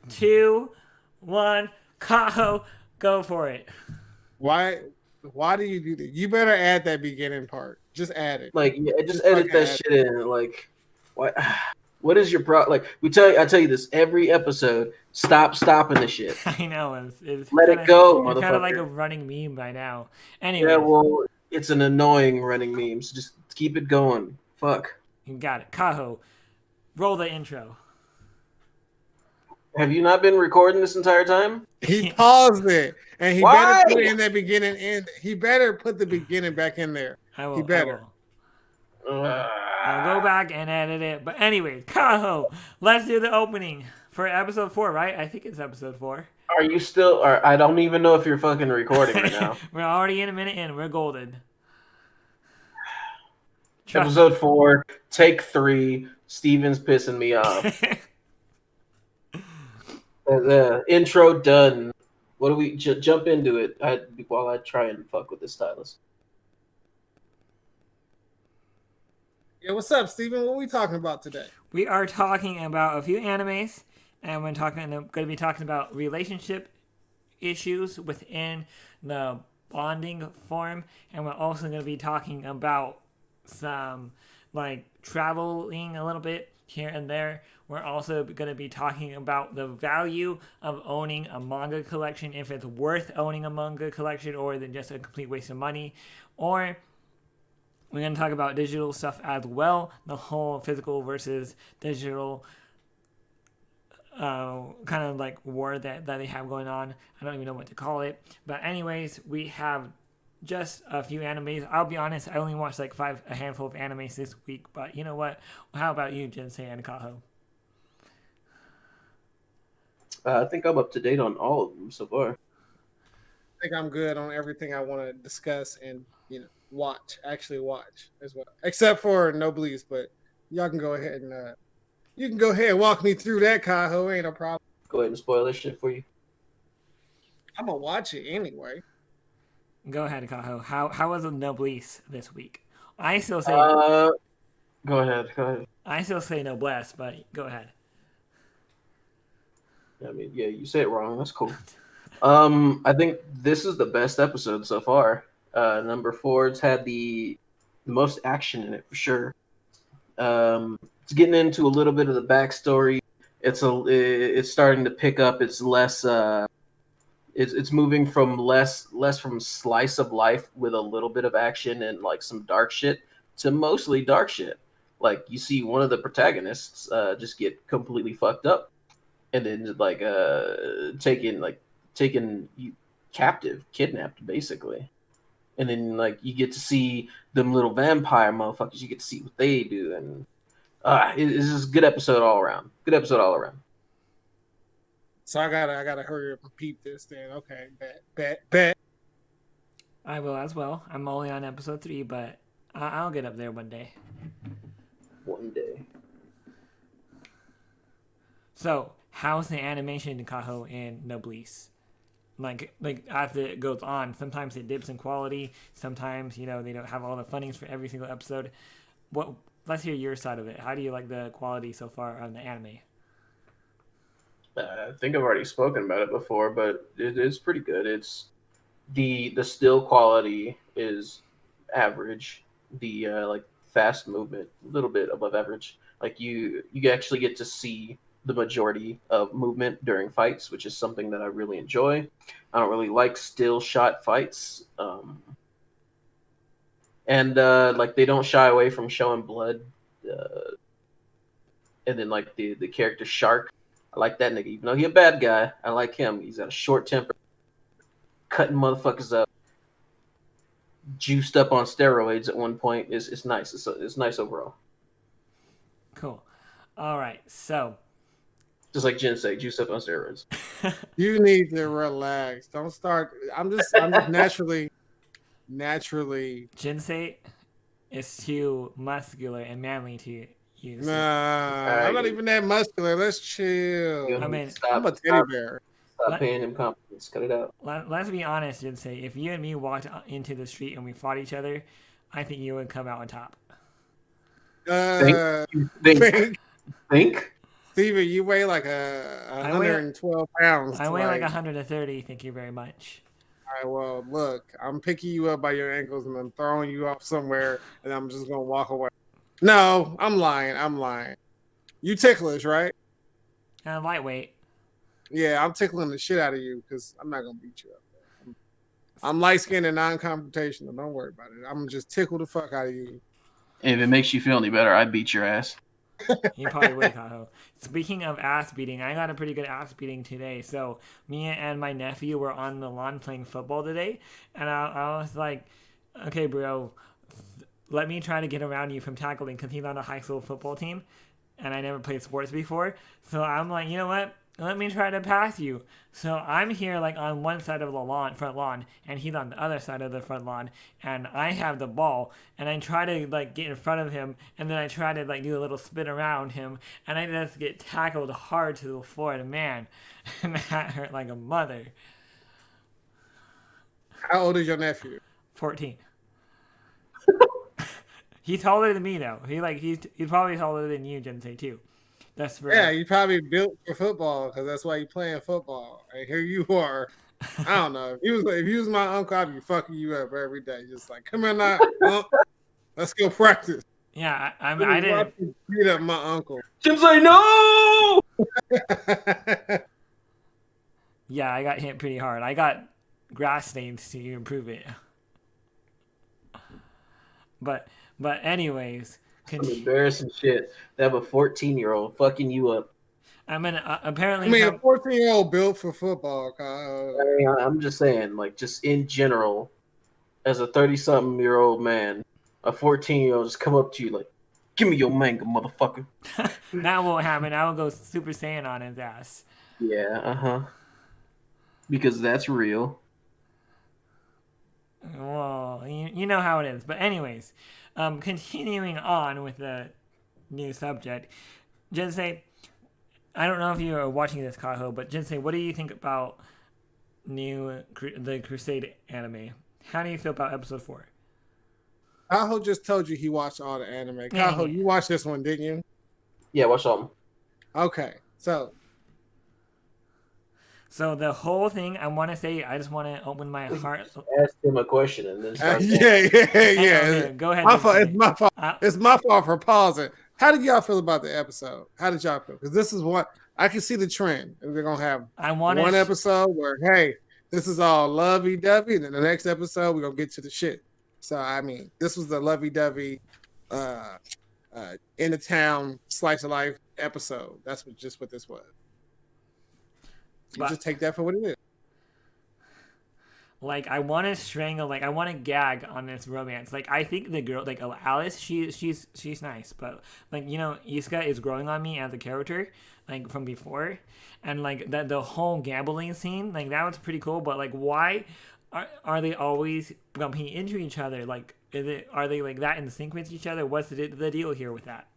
2, 1. Kaho, go for it. Why? Why do you do that? You better add that beginning part. Just add it. Like, yeah, just Just edit fucking that add shit in. Like, what? What is your pro? Like, I tell you this every episode. Stop stopping the shit. I know it's Let kind it of go, it's kind of like a motherfucker. running meme by now. Yeah, Anyways, well, it's an annoying running meme. So just keep it going. Fuck. you got it. Kaho, roll the intro. Have you not been recording this entire time? He paused it, and he better Why? put it in that beginning. And he better put the beginning back in there. I He will. I better. will. Uh, I'll go back and edit it. But anyways, Kaho, let's do the opening for episode 4, right? I think it's episode 4. are you still? Or I don't even know if you're fucking recording right now. We're already in a minute in. We're golden. Trust Episode 4, take 3. Steven's pissing me off. me. The intro done. What do we jump into it? While I try and fuck with this stylus. Yeah, what's up, Steven? What are we talking about today? We are talking about a few animes, and we're going to be talking about relationship issues within the bonding form, and we're also going to be talking about some like traveling a little bit here and there. We're also going to be talking about the value of owning a manga collection, if it's worth owning a manga collection or than just a complete waste of money, or we're going to talk about digital stuff as well, the whole physical versus digital kind of like war that they have going on. I don't even know what to call it. But anyways, we have just a few animes. I'll be honest, I only watched like a handful of animes this week. But you know what? How about you, Jinsei and Kaho? I think I'm up to date on all of them so far. I think I'm good on everything I want to discuss and actually watch as well, except for Noblesse. But y'all can go ahead and you can go ahead and walk me through that, Kaho. Ain't no problem. Go ahead and spoil this shit for you. I'm gonna watch it anyway. Go ahead, Kaho. How was the Noblesse this week? I still say Go ahead. Noblesse, but go ahead. I mean, yeah, you say it wrong. That's cool. I think this is the best episode so far. Number 4's had the most action in it for sure. It's getting into a little bit of the backstory. It's starting to pick up. It's less. It's moving from less from slice of life with a little bit of action and like some dark shit to mostly dark shit. Like you see one of the protagonists just get completely fucked up, and then like taken captive, kidnapped basically. And then like you get to see them little vampire motherfuckers. You get to see what they do, and it's just a good episode all around. Good episode all around. So I gotta hurry up and peep this then. Okay, bet. I will as well. I'm only on episode 3, but I'll get up there one day. One day. So, how's the animation, Kaho, in Noblesse? Like as it goes on, sometimes it dips in quality. Sometimes they don't have all the fundings for every single episode. Let's hear your side of it. How do you like the quality so far on the anime? I think I've already spoken about it before, but it's pretty good. It's the still quality is average. The like fast movement, a little bit above average. Like you actually get to see the majority of movement during fights, which is something that I really enjoy. I don't really like still shot fights, and like they don't shy away from showing blood. And then like the character Shark, I like that nigga. Even though he a bad guy, I like him. He's got a short temper, cutting motherfuckers up, juiced up on steroids at one point. It's nice. It's nice overall. Cool. All right, so Just like Jinsei, juiced up on steroids. You need to relax. Don't start. I'm just naturally. Jinsei is too muscular and manly to use. Nah, I'm not even that muscular. Let's chill. I mean, I'm a teddy bear. Stop paying him compliments. Cut it out. Let's be honest, Jinsei. If you and me walked into the street and we fought each other, I think you would come out on top. Think. Steven, you weigh like I weigh 112 pounds. I weigh like Like, 130. Thank you very much. all right, well, look, I'm picking you up by your ankles and I'm throwing you off somewhere, and I'm just gonna walk away. No, I'm lying. I'm lying. You ticklish, right? Lightweight. Yeah, I'm tickling the shit out of you because I'm not gonna beat you up. I'm light skinned and non confrontational. Don't worry about it. I'm gonna just tickle the fuck out of you. If it makes you feel any better, I beat your ass. You probably would, Kaho. Speaking of ass beating, I got a pretty good ass beating today. So me and my nephew were on the lawn playing football today, and I was like, "Okay, bro, let me try to get around you from tackling," because he's on a high school football team, and I never played sports before. So I'm like, you know what? Let me try to pass you. So I'm here like on one side of the lawn, front lawn, and he's on the other side of the front lawn, and I have the ball, and I try to like get in front of him, and then I try to like do a little spin around him, and I just get tackled hard to the floor, and man, and that hurt like a mother. How old is your nephew? 14. He's taller than me though. He's probably taller than you, Jinsei too. That's for Yeah, you probably built for football because that's why you playing football. And here you are. I don't know. If you was my uncle, I'd be fucking you up every day. Just like, come here now, let's go practice. yeah. I didn't. Beat up my uncle. Jinsei, no! Yeah, I got hit pretty hard. I got grass stains to improve it. But anyways, Some embarrassing shit. They have a 14-year-old fucking you up. I mean, apparently. I mean, a 14-year-old built for football. I'm just saying, like, just in general, as a 30-something-year-old man, a 14-year-old just come up to you like, "Give me your manga, motherfucker." That won't happen. I will go Super Saiyan on his ass. Yeah, because that's real. Well, you know how it is. But anyways, continuing on with the new subject, Jinsei, I don't know if you are watching this, Kaho, but Jinsei, what do you think about the Crusade anime? How do you feel about episode 4? Kaho just told you he watched all the anime. Kaho, you watched this one, didn't you? Yeah, watch something. Okay, so the whole thing, I want to say, I just want to open my heart. Ask him a question and then start. yeah. Okay, go ahead. My fault. It's my fault. It's my fault for pausing. How did y'all feel about the episode? How did y'all feel? Because this is what I can see the trend. We're gonna have one episode where, hey, this is all lovey-dovey, and then the next episode we're gonna get to the shit. So I mean, this was the lovey-dovey, in the town slice of life episode. That's what this was. You just take that for what it is. Like, I want to strangle, like, I want to gag on this romance. Like, I think the girl, like, Alice, she's nice, but, like, you know, Iska is growing on me as a character, like, from before, and, like, the whole gambling scene, like, that was pretty cool, but, like, why are they always bumping into each other? Like, are they, like, that in sync with each other? What's the deal here with that?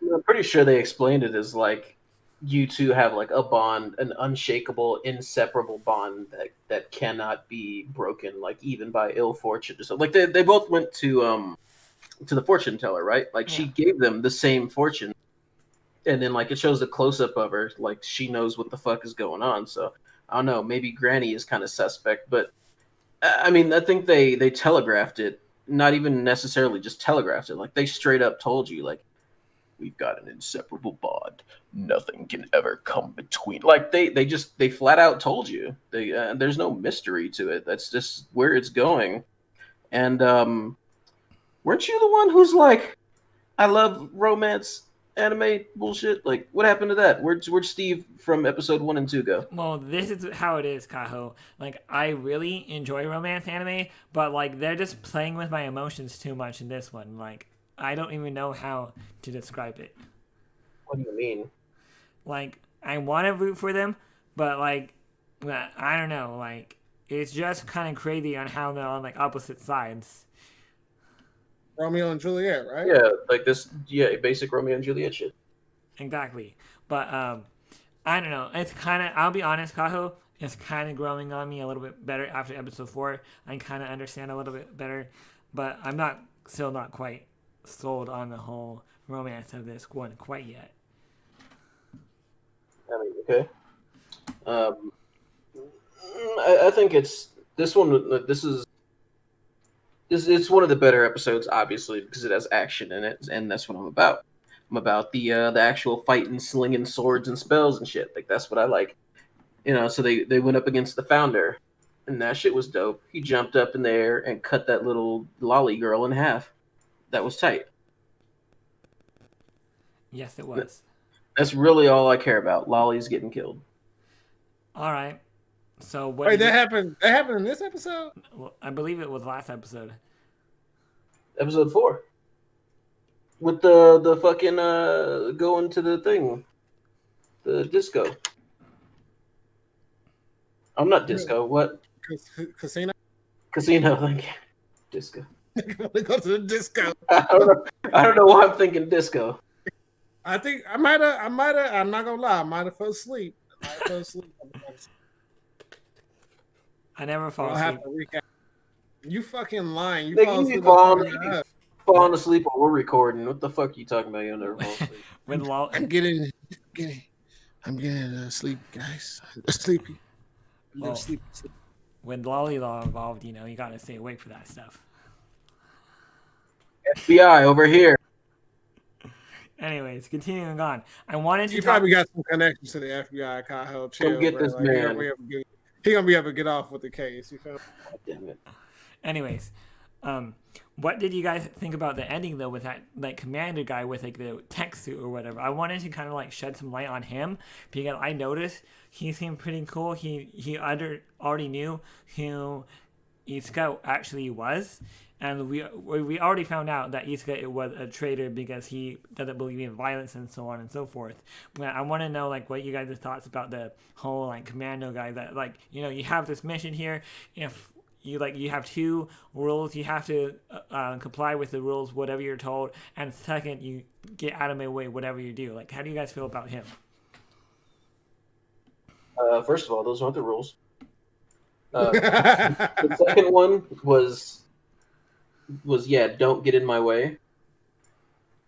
I'm pretty sure they explained it as, like, you two have like a bond, an unshakable, inseparable bond that cannot be broken, like even by ill fortune. So like they both went to the fortune teller, right? Like she gave them the same fortune, and then like it shows a close up of her, like she knows what the fuck is going on. So I don't know, maybe Granny is kind of suspect, but I mean I think they telegraphed it, not even necessarily just telegraphed it, like they straight up told you like, we've got an inseparable bond. Nothing can ever come between. Like they flat out told you. There's no mystery to it. That's just where it's going. And weren't you the one who's like, I love romance anime bullshit? Like, what happened to that? Where'd Steve from episode 1 and 2 go? Well, this is how it is, Kaho. Like, I really enjoy romance anime, but like they're just playing with my emotions too much in this one. Like, I don't even know how to describe it. What do you mean? Like, I want to root for them, but like, I don't know. Like, it's just kind of crazy on how they're on like opposite sides. Romeo and Juliet, right? Yeah, like this. Yeah, basic Romeo and Juliet shit. Exactly, but I don't know. It's kind of. I'll be honest, Kaho. It's kind of growing on me a little bit better after episode 4. I kind of understand a little bit better, but I'm still not quite sold on the whole romance of this one quite yet. I mean, okay. Um, I think it's this one. This is it's one of the better episodes, obviously, because it has action in it, and that's what I'm about. I'm about the actual fighting, slinging swords and spells and shit. Like that's what I like. So they went up against the founder, and that shit was dope. He jumped up in there and cut that little lolly girl in half. That was tight. Yes, it was. That's really all I care about. Lollies getting killed. All right. So what? Wait, did you- happened. That happened in this episode. Well, I believe it was last episode. Episode 4. With the fucking going to the thing. The disco. I'm not disco. What? Casino. Casino, thank you. Disco. They go to the disco. I don't know why I'm thinking disco. I think I might have. I'm not gonna lie. I might have fell asleep. I never fall I'll asleep. have to recap. You fucking lying. You Nigga, fall you asleep. be falling asleep while we're recording. What the fuck are you talking about? You'll never fall asleep. When I'm getting sleep, guys. Sleepy. Well, Sleepy. when Lolly Law involved, you gotta stay awake for that stuff. FBI over here. Anyways, continuing on. I wanted to You talk. probably got some connections to the FBI. Kyle, help chill. Come get bro. this Like, man. He gonna be able to get off with the case. You feel? God damn it. Anyways, what did you guys think about the ending though with that like commander guy with like the tech suit or whatever? I wanted to kind of like shed some light on him because I noticed he seemed pretty cool. He already knew who Izuka actually was, and we already found out that Izuka was a traitor because he doesn't believe in violence and so on and so forth. But I want to know like what you guys' thoughts about the whole like commando guy that like you have this mission here. If you have 2 rules, you have to comply with the rules, whatever you're told, and second, you get out of my way, whatever you do. Like, how do you guys feel about him? First of all, those aren't the rules. The second one was yeah, don't get in my way.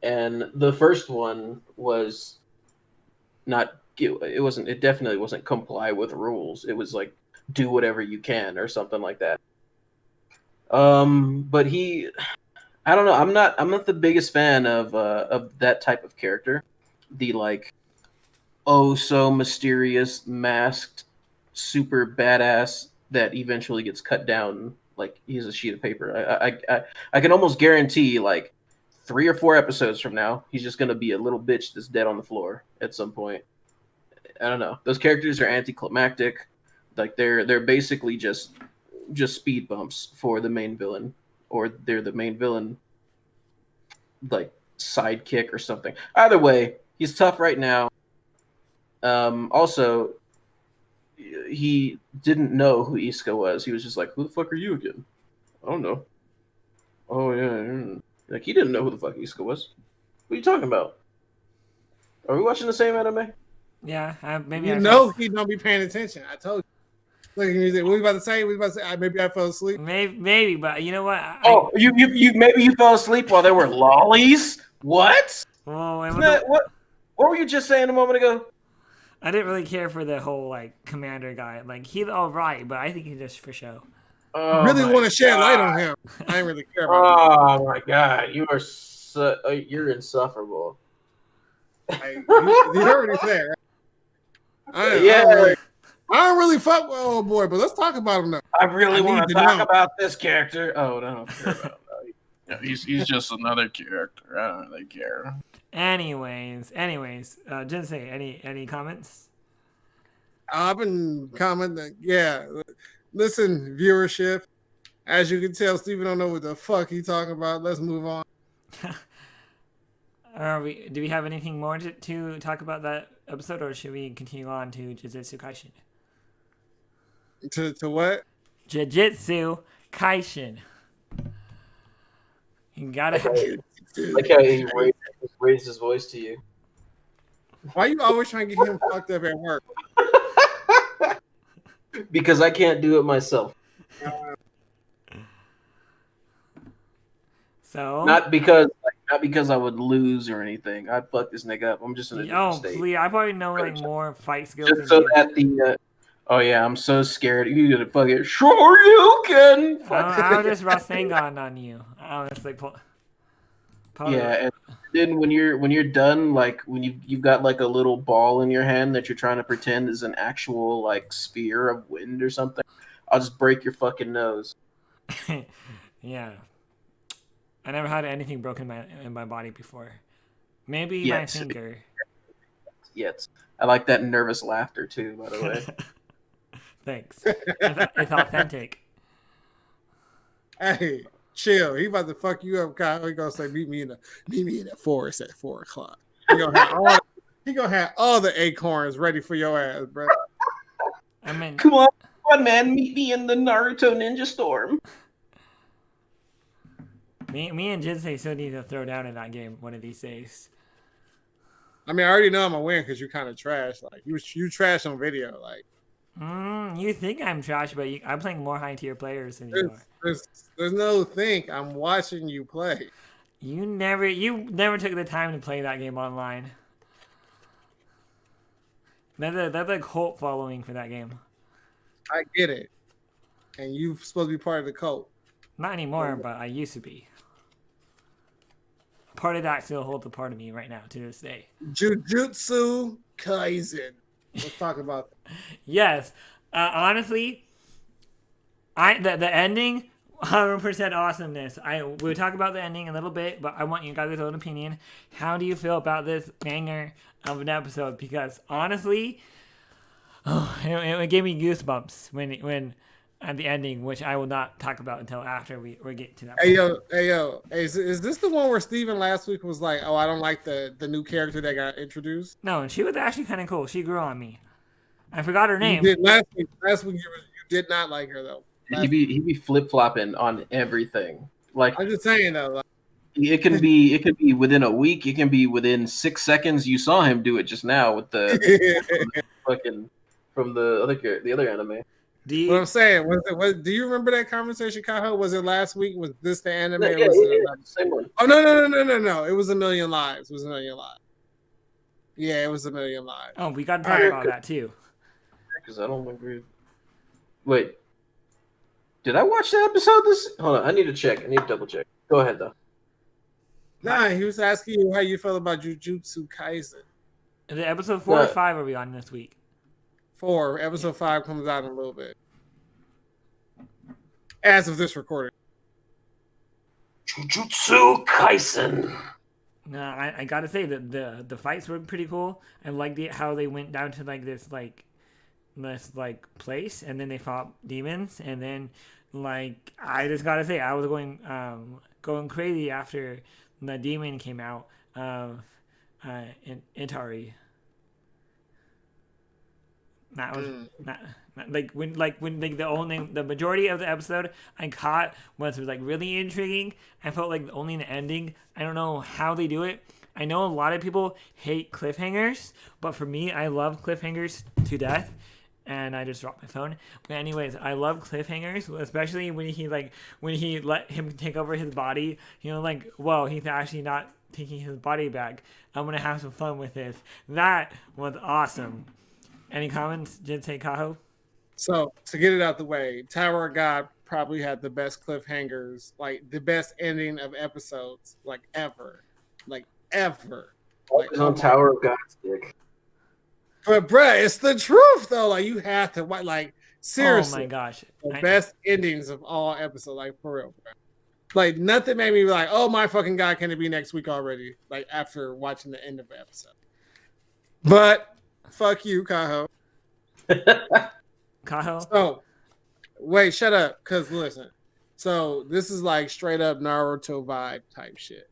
And the first one was not. It definitely wasn't comply with rules. It was like do whatever you can or something like that. But I don't know. I'm not the biggest fan of that type of character. The like, oh so mysterious masked super badass that eventually gets cut down like he's a sheet of paper. I can almost guarantee like 3 or 4 episodes from now he's just gonna be a little bitch that's dead on the floor at some point. I don't know. Those characters are anticlimactic. Like they're basically just speed bumps for the main villain, or they're the main villain like sidekick or something. Either way, he's tough right now. Also, he didn't know who Izuka was. He was just like, "Who the fuck are you again?" I don't know. Oh yeah, like he didn't know who the fuck Izuka was. What are you talking about? Are we watching the same anime? Yeah, maybe he don't be paying attention. I told you. Look at music. What were you about to say? Maybe I fell asleep. Maybe, but you know what? You maybe you fell asleep while there were lollies. What? What were you just saying a moment ago? I didn't really care for the whole like commander guy. Like he's all right, but I think he's just for show. Oh, really want to shed light on him. I didn't really care about Oh my god, you are you're insufferable. You heard what he said, right? I don't really fuck with old boy, but let's talk about him now. I really want to talk about this character. Oh, no, I don't care about him. Yeah, he's just another character. I don't really care. Anyways, Jinsei, any comments? I've been commenting. Yeah, listen, viewership. As you can tell, Steven don't know what the fuck he talking about. Let's move on. Do we have anything more to talk about that episode, or should we continue on to Jujutsu Kaisen? To what? Jujutsu Kaisen. You gotta like how he raised his voice to you. Why you always trying to get him fucked up at work? Because I can't do it myself. So not because Not because I would lose or anything. I'd fuck this nigga up. I'm just in a different Oh, state. please! I probably know like more fight skills Just than so you. that the. Oh yeah, I'm so scared. You gonna fuck it? Sure, you can. Fuck. I'll just Rasengan on you. I'll just like pull. Yeah, and then when you're done, like when you've got like a little ball in your hand that you're trying to pretend is an actual like spear of wind or something, I'll just break your fucking nose. Yeah. I never had anything broken in my body before. Maybe my Yet, finger. yet. I like that nervous laughter too. By the way, Thanks. It's authentic. Hey, chill. He about to fuck you up, Kyle. He gonna say, meet me in the forest at 4:00. He gonna have all the acorns ready for your ass, bro. I mean, come on, man, meet me in the Naruto Ninja Storm. me and Jinsei still need to throw down in that game one of these days. I mean, I already know I'm gonna win because you kind of trash. Like you trash on video. Like You think I'm trash, but I'm playing more high tier players than you are. there's no think. I'm watching you play. You never took the time to play that game online. That's a cult following for that game. I get it, and you're supposed to be part of the cult. Not anymore, but I used to be. Part of that still holds a part of me right now to this day. Jujutsu Kaisen. Let's talk about that. Yes, honestly, the ending, 100% awesomeness. We'll talk about the ending a little bit, but I want you guys' own opinion. How do you feel about this banger of an episode? Because honestly, it gave me goosebumps when at the ending, which I will not talk about until after we get to that. Hey yo, is this the one where Steven last week was like, "Oh, I don't like the new character that got introduced"? No, and she was actually kind of cool. She grew on me. I forgot her name. You did last week you did not like her though. He be flip flopping on everything. Like I'm just saying though. Like, it can be within a week. It can be within 6 seconds. You saw him do it just now with the fucking from the other anime. what I'm saying was do you remember that conversation, Kaho? Was it last week? Was this the anime? Yeah, Or was it same one. Oh no! It was A Million Lives. It was A Million Lives. Yeah, it was A Million Lives. Oh, we got to talk about that too. Because I don't agree. Wait, did I watch that episode? Hold on, I need to check. I need to double check. Go ahead though. Nah, he was asking you how you felt about Jujutsu Kaisen. The episode 4 or 5 are we on this week? 4. Episode 5 comes out in a little bit. As of this recording. Jujutsu Kaisen. No, I gotta say that the fights were pretty cool. I liked how they went down to like this place, and then they fought demons, and then like I just gotta say I was going crazy after the demon came out of Intari. That was not when the majority of the episode I caught was like really intriguing. I felt like only the ending. I don't know how they do it. I know a lot of people hate cliffhangers, but for me, I love cliffhangers to death. And I just dropped my phone. But anyways, I love cliffhangers, especially when he let him take over his body. You know, like, whoa, he's actually not taking his body back. I'm gonna have some fun with this. That was awesome. Any comments, Jinsei Kaho? So to get it out the way, Tower of God probably had the best cliffhangers, like the best ending of episodes, like ever. Like ever. Like, on Tower of God's dick. But bruh, it's the truth though. Like you have to like seriously. Oh my gosh. The best endings of all episodes, like for real, bro. Like nothing made me be like, oh my fucking God, can it be next week already? Like after watching the end of the episode. But fuck you, Kaho. Kaho? So wait, shut up. Cause listen. So this is like straight up Naruto vibe type shit.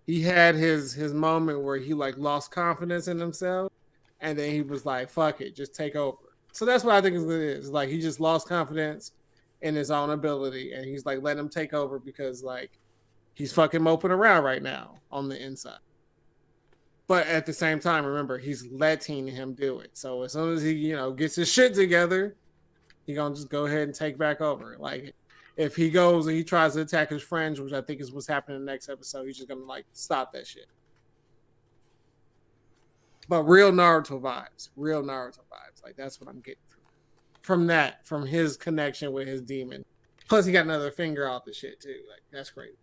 He had his moment where he like lost confidence in himself. And then he was like, fuck it, just take over. So that's what I think it is. Like he just lost confidence in his own ability. And he's like, let him take over because like he's fucking moping around right now on the inside. But at the same time, remember, he's letting him do it. So as soon as he, gets his shit together, he gonna just go ahead and take back over. Like if he goes and he tries to attack his friends, which I think is what's happening in the next episode, he's just gonna like stop that shit. But real Naruto vibes. Like that's what I'm getting from his connection with his demon. Plus, he got another finger off the shit too. Like that's great.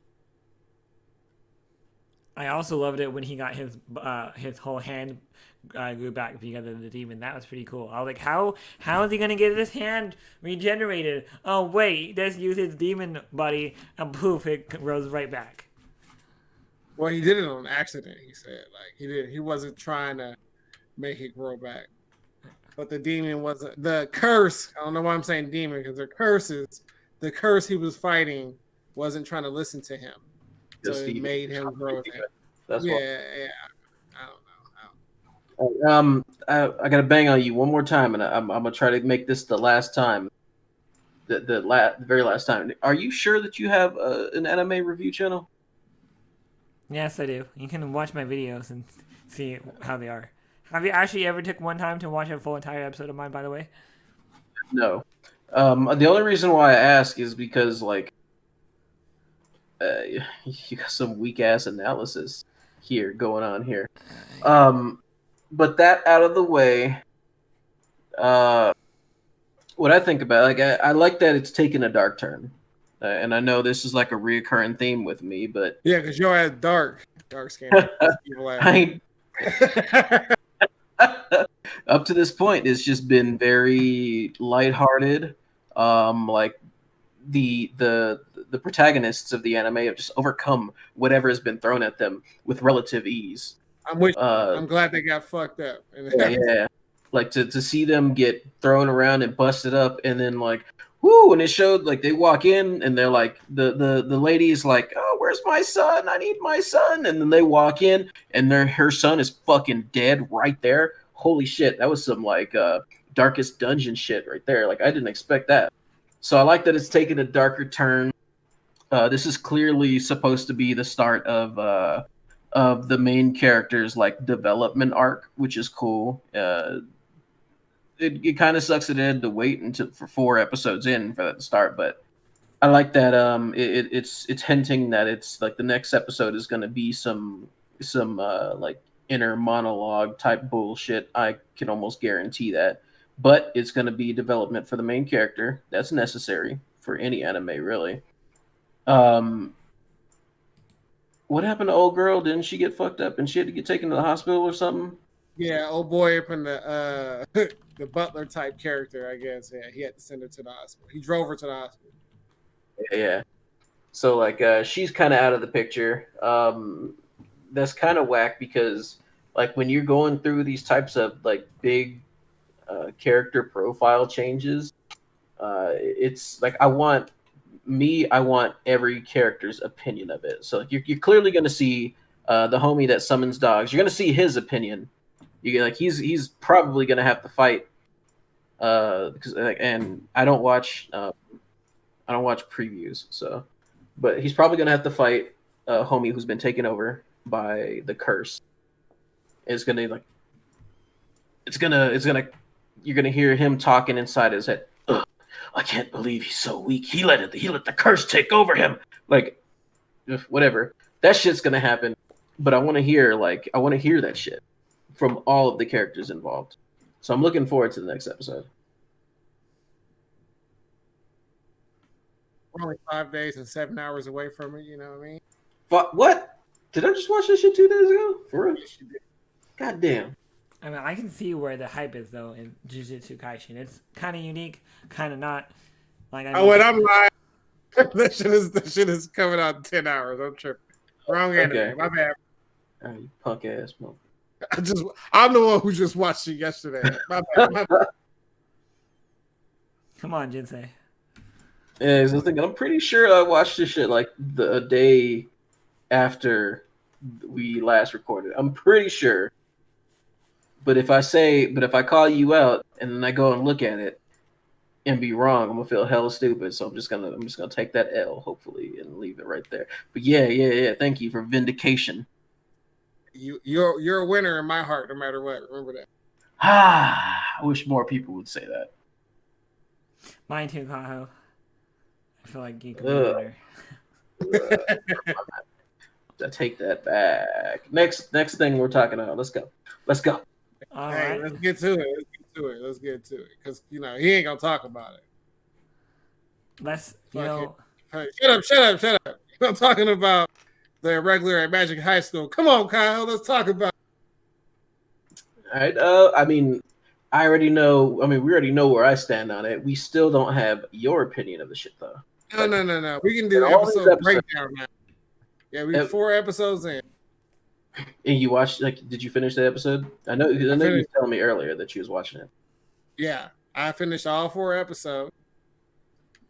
I also loved it when he got his whole hand grew back because of the demon. That was pretty cool. I was like, how is he gonna get his hand regenerated? Oh wait, just use his demon buddy, and poof, it grows right back. Well, he did it on accident. He said, like he wasn't trying to make it grow back. But the demon wasn't the curse. I don't know why I'm saying demon because the curse he was fighting wasn't trying to listen to him. So it made him grow it. That's yeah. I don't know. I gotta bang on you one more time, and I'm gonna try to make this the last time. The very last time. Are you sure that you have an anime review channel? Yes, I do. You can watch my videos and see how they are. Have you actually ever took one time to watch a full entire episode of mine, by the way? No. The only reason why I ask is because, like, you got some weak-ass analysis here going on here. But that out of the way, what I think about, like, I like that it's taken a dark turn. And I know this is like a reoccurring theme with me, but... Yeah, because you're at dark skin. Up to this point, it's just been very lighthearted. Like the protagonists of the anime have just overcome whatever has been thrown at them with relative ease. I'm glad they got fucked up. Yeah. Like to see them get thrown around and busted up, and then like, woo! And it showed like they walk in and they're like the lady's like, oh, where's my son? I need my son. And then they walk in and her son is fucking dead right there. Holy shit, that was some like Darkest Dungeon shit right there. Like I didn't expect that. So I like that it's taken a darker turn. This is clearly supposed to be the start of the main character's like development arc, which is cool. It kind of sucks that it had to wait for 4 episodes in for that to start, but I like that it's hinting that it's like the next episode is going to be some like inner monologue type bullshit. I can almost guarantee that, but it's going to be development for the main character. That's necessary for any anime, really. What happened to old girl? Didn't she get fucked up and she had to get taken to the hospital or something? Yeah, old boy up in the the butler type character, I guess. Yeah, he had to send her to the hospital. He drove her to the hospital. Yeah. So like she's kind of out of the picture. That's kind of whack because like when you're going through these types of like big character profile changes, it's like I want every character's opinion of it. So like, you're clearly going to see the homie that summons dogs. You're going to see his opinion. You like he's probably going to have to fight because and I don't watch previews, so but he's probably going to have to fight a homie who's been taken over by the curse. It's going to like you're going to hear him talking inside his head. Ugh, I can't believe he's so weak. He let the curse take over him. Like whatever. That shit's going to happen. But I want to hear that shit from all of the characters involved. So I'm looking forward to the next episode. We're only 5 days and 7 hours away from it, you know what I mean? What? Did I just watch this shit 2 days ago? For real? Yes, you did. God damn. I mean, I can see where the hype is though in Jujutsu Kaisen. It's kind of unique, kind of not. Like I'm lying. That shit is coming out in 10 hours. I'm tripping. Wrong anime. Okay. My bad. You punk ass motherfucker. I'm the one who just watched it yesterday. My bad. Come on, Jinsei. Yeah, I was thinking, I'm pretty sure I watched this shit like a day after we last recorded. I'm pretty sure. But if I call you out and then I go and look at it and be wrong, I'm gonna feel hella stupid. So I'm just gonna take that L, hopefully, and leave it right there. But yeah. Thank you for vindication. You're a winner in my heart, no matter what. Remember that. I wish more people would say that. Mine too, Kaho. I feel like you could be better. I take that back. Next thing we're talking about. Let's go. All Hey, right. let's get to it. Let's get to it. Because he ain't gonna talk about it. Let's, Fuck it. Hey, shut up. I'm talking about the regular at Magic High School. Come on, Kyle. Let's talk about it. All right. I mean, I already know. I mean, we already know where I stand on it. We still don't have your opinion of the shit, though. No. We can do in all these episode episodes- breakdown now. Yeah, we're 4 episodes in. And you watched? Like, did you finish the episode? I know you were telling me earlier that you was watching it. Yeah, I finished all 4 episodes.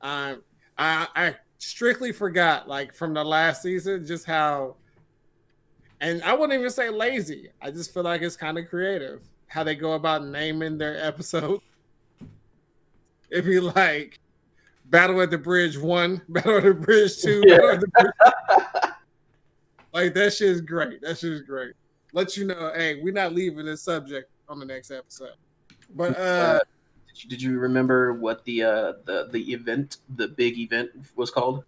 I strictly forgot, like, from the last season, just how, and I wouldn't even say lazy. I just feel like it's kind of creative how they go about naming their episode. It'd be like Battle at the Bridge 1, Battle at the Bridge 2, Yeah. Battle at the Bridge. Like, that shit is great. Let you know, hey, we're not leaving this subject on the next episode. But did you remember what the event, the big event, was called?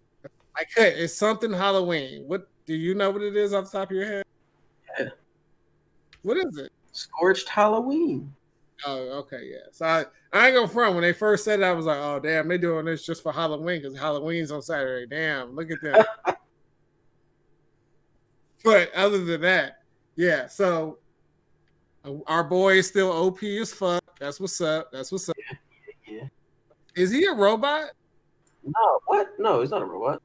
I could. It's something Halloween. What do you know what it is off the top of your head? Yeah. What is it? Scorched Halloween. Oh, okay, yeah. So I ain't gonna front. When they first said it, I was like, oh damn, they doing this just for Halloween because Halloween's on Saturday. Damn, look at them. But other than that, yeah. So our boy is still OP as fuck. That's what's up. Yeah. Is he a robot? No, what? No, he's not a robot.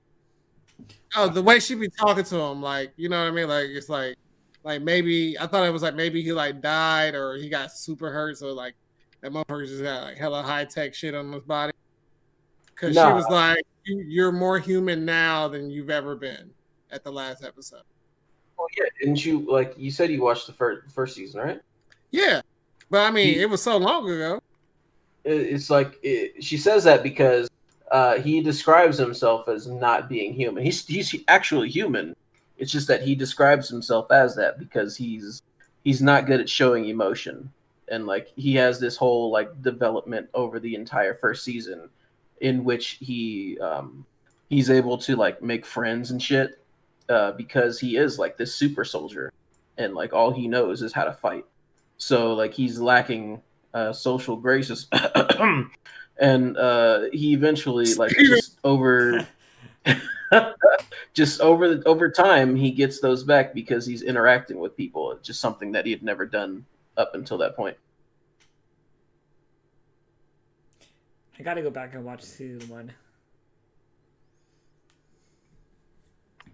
Oh, the way she be talking to him, like, you know what I mean? Like, it's like maybe I thought it was like maybe he like died or he got super hurt, so like that motherfucker just got like hella high tech shit on his body. Because she was like, "You're more human now than you've ever been." At the last episode. Oh yeah, didn't you like? You said you watched the first season, right? Yeah, but I mean, it was so long ago. It's like she says that because he describes himself as not being human. He's actually human. It's just that he describes himself as that because he's not good at showing emotion, and like he has this whole like development over the entire first season, in which he's able to like make friends and shit because he is like this super soldier, and like all he knows is how to fight. So like he's lacking social graces, and he eventually like just over time he gets those back because he's interacting with people. It's just something that he had never done up until that point. I gotta go back and watch season 1.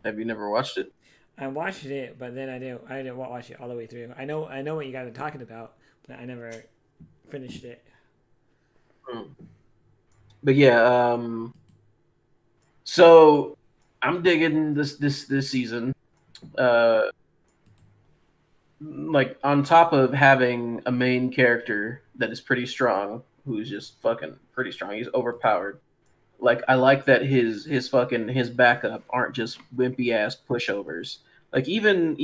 Have you never watched it? I watched it, but then I didn't watch it all the way through. I know what you guys are talking about, but I never finished it. But yeah, so I'm digging this season. Like on top of having a main character that is pretty strong, who's just fucking pretty strong. He's overpowered. Like I like that his backup aren't just wimpy ass pushovers. Like even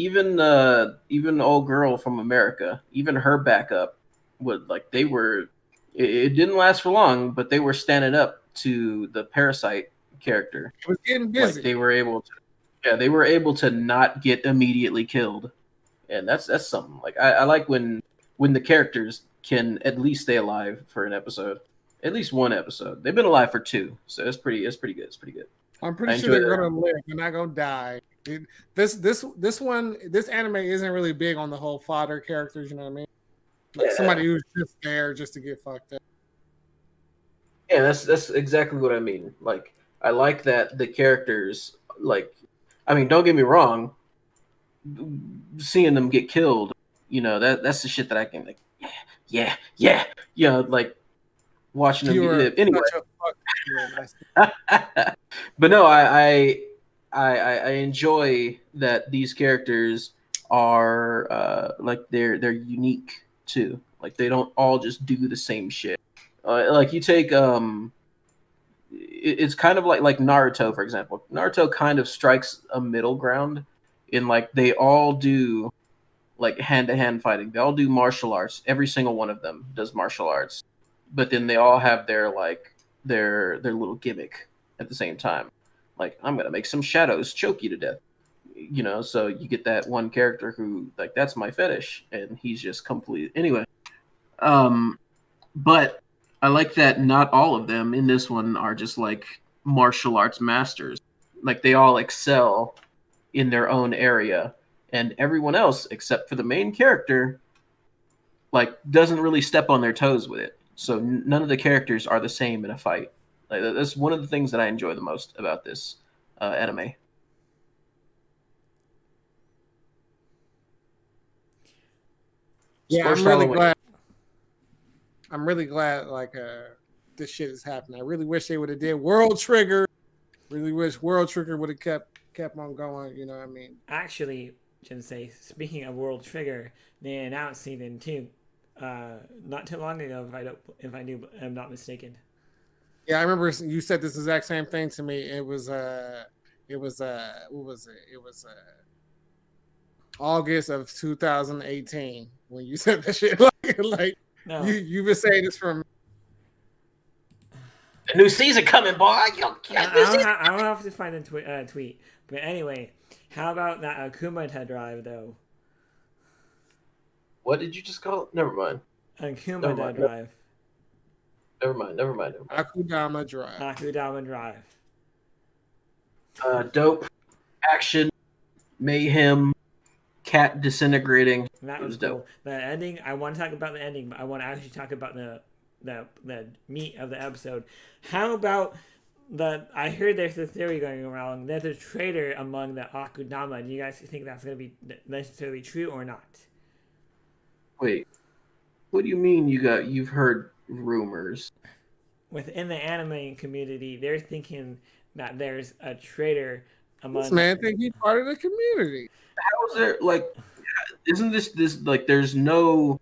old girl from America, even her backup would like they were. It didn't last for long, but they were standing up to the Parasite character. It was getting busy. Like they were able to not get immediately killed, and that's something. Like I like when the characters can at least stay alive for an episode. At least one episode. They've been alive for 2, so it's pretty good. I'm pretty sure they're gonna live. They're not gonna die. This anime isn't really big on the whole fodder characters. You know what I mean? Like somebody who's just there just to get fucked up. Yeah, that's exactly what I mean. Like I like that the characters, like, I mean, don't get me wrong. Seeing them get killed, that's the shit that I can like. Yeah, like. Watching them live anyway. But no, I enjoy that these characters are like they're unique too. Like they don't all just do the same shit. Like you take it's kind of like Naruto, for example. Naruto kind of strikes a middle ground in like they all do like hand-to-hand fighting. They all do martial arts. Every single one of them does martial arts. But then they all have their little gimmick at the same time. Like, I'm gonna make some shadows choke you to death. So you get that one character who, like, that's my fetish, and he's just complete. Anyway, but I like that not all of them in this one are just like martial arts masters. Like, they all excel in their own area, and everyone else except for the main character like doesn't really step on their toes with it. So none of the characters are the same in a fight. Like, that's one of the things that I enjoy the most about this anime. Yeah, Or Shallow. I'm really glad like this shit is happening. I really wish they would have did World Trigger. Really wish World Trigger would have kept on going. You know what I mean? Actually, Jinsei, speaking of World Trigger, they announced season 2 not too long ago, I'm not mistaken. Yeah, I remember you said this exact same thing to me. It was what was it? It was August of 2018 when you said that shit. Like No. you've been saying this from. The new season coming, boy. I don't have to find the tweet. But anyway, how about that Akumata drive, though? What did you just call it? Never mind. Akumata drive. Never mind. Akudama Drive. Akudama drive. Dope. Action. Mayhem. Cat disintegrating. That was cool. Dope. The ending, I want to talk about the ending, but I want to actually talk about the meat of the episode. How about I heard there's a theory going around. There's a traitor among the Akudama. Do you guys think that's going to be necessarily true or not? Wait, what do you mean you've heard rumors? Within the anime community, they're thinking that there's a traitor among. This man think he's part of the community. How is there like? Isn't this like? There's no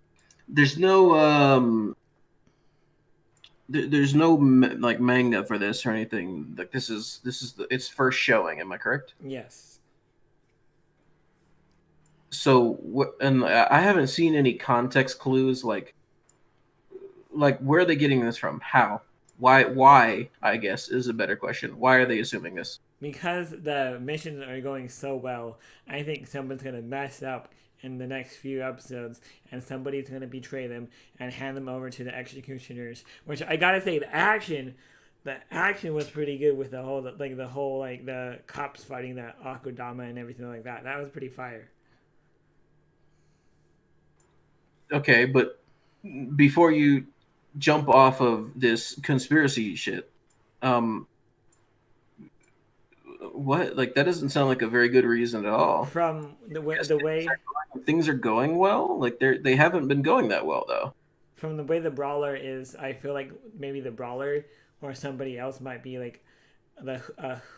like manga for this or anything. Like, this is its first showing. Am I correct? Yes. So what? And I haven't seen any context clues. Like where are they getting this from? How? Why? I guess is a better question. Why are they assuming this? Because the missions are going so well, I think someone's gonna mess up in the next few episodes, and somebody's gonna betray them and hand them over to the executioners. Which I gotta say, the action was pretty good with the whole the cops fighting that Akudama and everything like that. That was pretty fire. Okay, but before you jump off of this conspiracy shit, what? Like, that doesn't sound like a very good reason at all. From the way things are going well, like they haven't been going that well though. From the way the brawler is, I feel like maybe the brawler or somebody else might be like the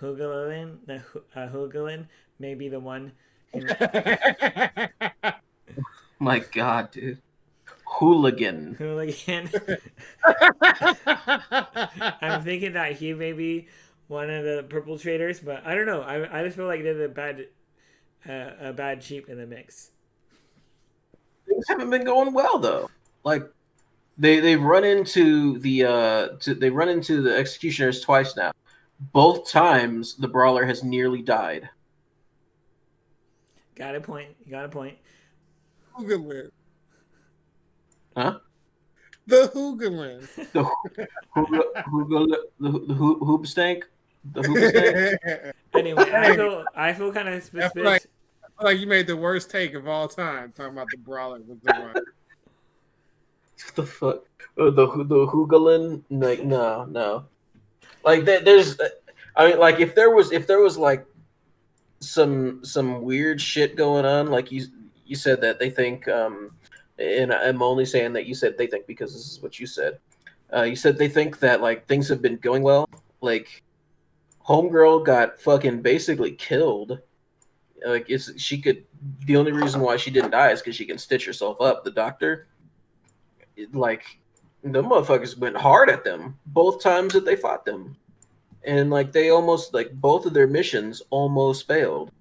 Hoogalin, maybe the one. My God, dude. Hooligan. I'm thinking that he may be one of the purple traders, but I don't know. I just feel like there's a bad sheep in the mix. Things haven't been going well though. Like, they've run into the executioners twice now. Both times the brawler has nearly died. Got a point. Hoogalin. Huh? The Hoogalin. The hoop stank. The hoop stank. Anyway, I feel kind of suspicious. I feel like you made the worst take of all time talking about the brawler with the one. What the fuck? The Hoogalin? Like, no. Like, there's, I mean, like, if there was like some weird shit going on, like you said that they think, and I'm only saying that you said they think because this is what you said. You said they think that like things have been going well. Like, homegirl got fucking basically killed. Like, the only reason why she didn't die is because she can stitch herself up. The doctor, like, the motherfuckers went hard at them both times that they fought them, and like they almost, like, both of their missions almost failed,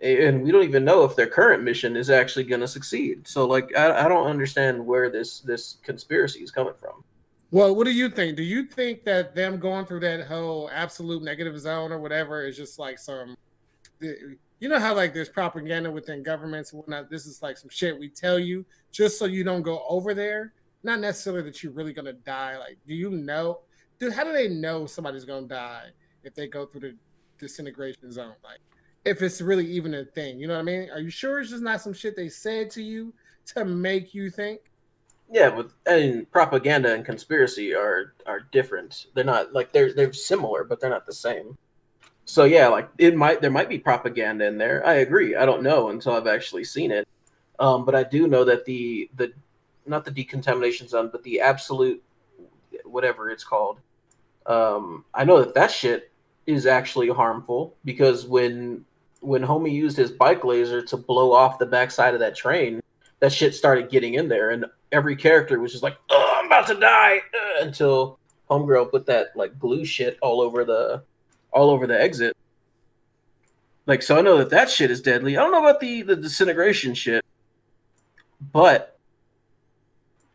and we don't even know if their current mission is actually going to succeed. So like I don't understand where this conspiracy is coming from. Well, what do you think? Do you think that them going through that whole absolute negative zone or whatever is just like some, you know how like there's propaganda within governments and whatnot? This is like some shit we tell you just so you don't go over there. Not necessarily that you're really gonna die. Like, do you know? Dude, how do they know somebody's gonna die if they go through the disintegration zone? Like, if it's really even a thing, you know what I mean? Are you sure it's just not some shit they said to you to make you think? Yeah, but and propaganda and conspiracy are different. They're not like they're similar, but they're not the same. So yeah, like there might be propaganda in there. I agree. I don't know until I've actually seen it. But I do know that the not the decontamination zone, but the absolute whatever it's called. I know that that shit is actually harmful because when Homie used his bike laser to blow off the backside of that train, that shit started getting in there, and every character was just like, "Oh, I'm about to die," until Homegirl put that like glue shit all over the exit. Like, so I know that that shit is deadly. I don't know about the disintegration shit, but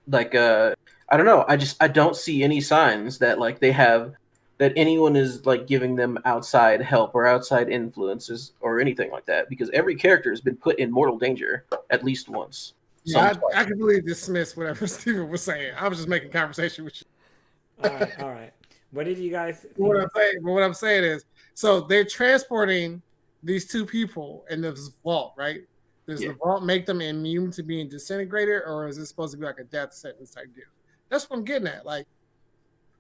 like I don't know. I don't see any signs that like they have that anyone is like giving them outside help or outside influences or anything like that because every character has been put in mortal danger at least once. Some Yeah, I twice. completely dismiss whatever Steven was saying. I was just making conversation with you. All right. What did you guys think? What I'm saying is, so they're transporting these two people in this vault, right? Does Yeah. the vault make them immune to being disintegrated, or is it supposed to be like a death sentence type deal? That's what I'm getting at. Like,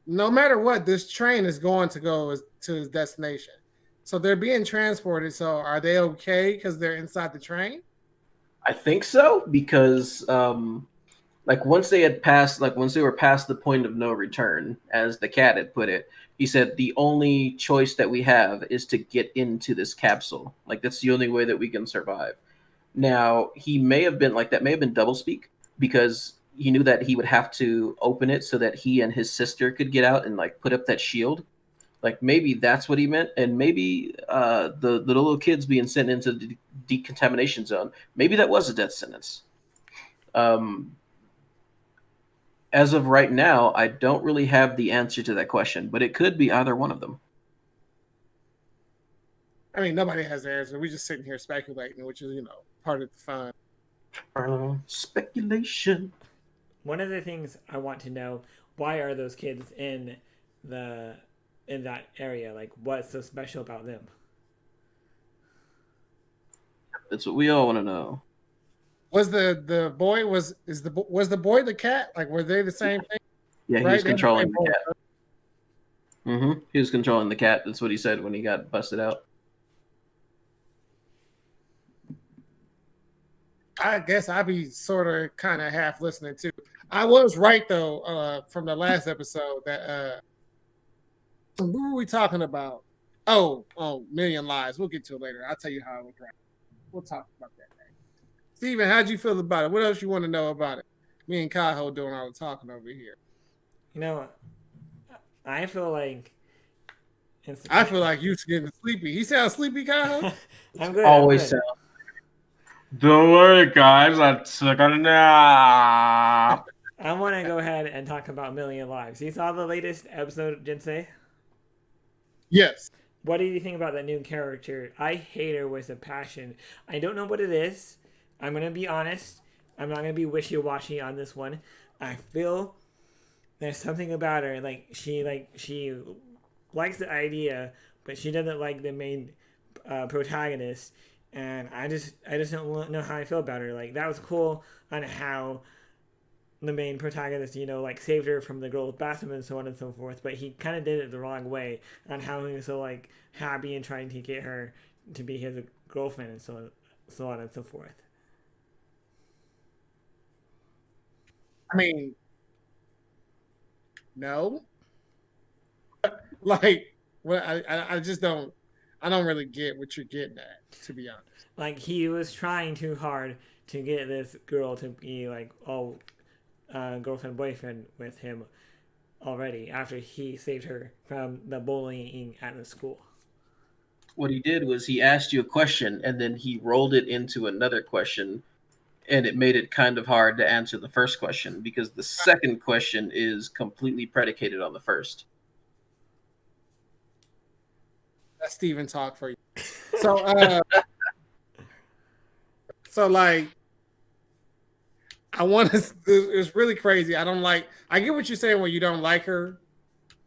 no matter what, this train is going to go to its destination. So they're being transported. So are they okay because they're inside the train? I think so because like once they had passed like once they were past the point of no return as the cat had put it, he said the only choice that we have is to get into this capsule. Like that's the only way that we can survive. Now, he may have been like that, may have been doublespeak because he knew that he would have to open it so that he and his sister could get out and like put up that shield. Like maybe that's what he meant, and maybe the little kids being sent into the decontamination zone, maybe that was a death sentence. Um, as of right now, I don't really have the answer to that question, but it could be either one of them. I mean, nobody has the answer. We're just sitting here speculating, which is, part of the fun. Speculation. One of the things I want to know: why are those kids the in that area? Like, what's so special about them? That's what we all want to know. Was the boy was the boy the cat? Like, were they the same thing? Yeah, he Right? was They're the controlling same the boy. cat. He was controlling the cat. That's what he said when he got busted out. I guess I'd be sort of kind of half listening too. I was right though, from the last episode that what were we talking about? Oh, Million Lives. We'll get to it later. I'll tell you how it was right. We'll talk about that. Steven, how'd you feel about it? What else you want to know about it? Me and Kyle doing all the talking over here. You know, I feel like I feel like you getting sleepy. He sounds sleepy, Kyle. I'm good. I'm Always good. sound. Don't worry, guys. I took a nap. I want to go ahead and talk about Million Lives. You saw the latest episode, Jinsei? Yes. What do you think about that new character? I hate her with a passion. I don't know what it is. I'm gonna be honest. I'm not gonna be wishy-washy on this one. I feel there's something about her. She likes the idea, but she doesn't like the main protagonist. And I just don't know how I feel about her. Like that was cool on how the main protagonist, like saved her from the girl's bathroom and so on and so forth. But he kind of did it the wrong way on how he was so like happy and trying to get her to be his girlfriend and so on and so forth. I mean, no. Like, well, I just don't. I don't really get what you're getting at, to be honest. Like he was trying too hard to get this girl to be like girlfriend boyfriend with him already after he saved her from the bullying at the school. What he did was he asked you a question and then he rolled it into another question and it made it kind of hard to answer the first question because the second question is completely predicated on the first. That's Steven talk for you. So, like, I want to. It's really crazy. I don't like. I get what you're saying when you don't like her,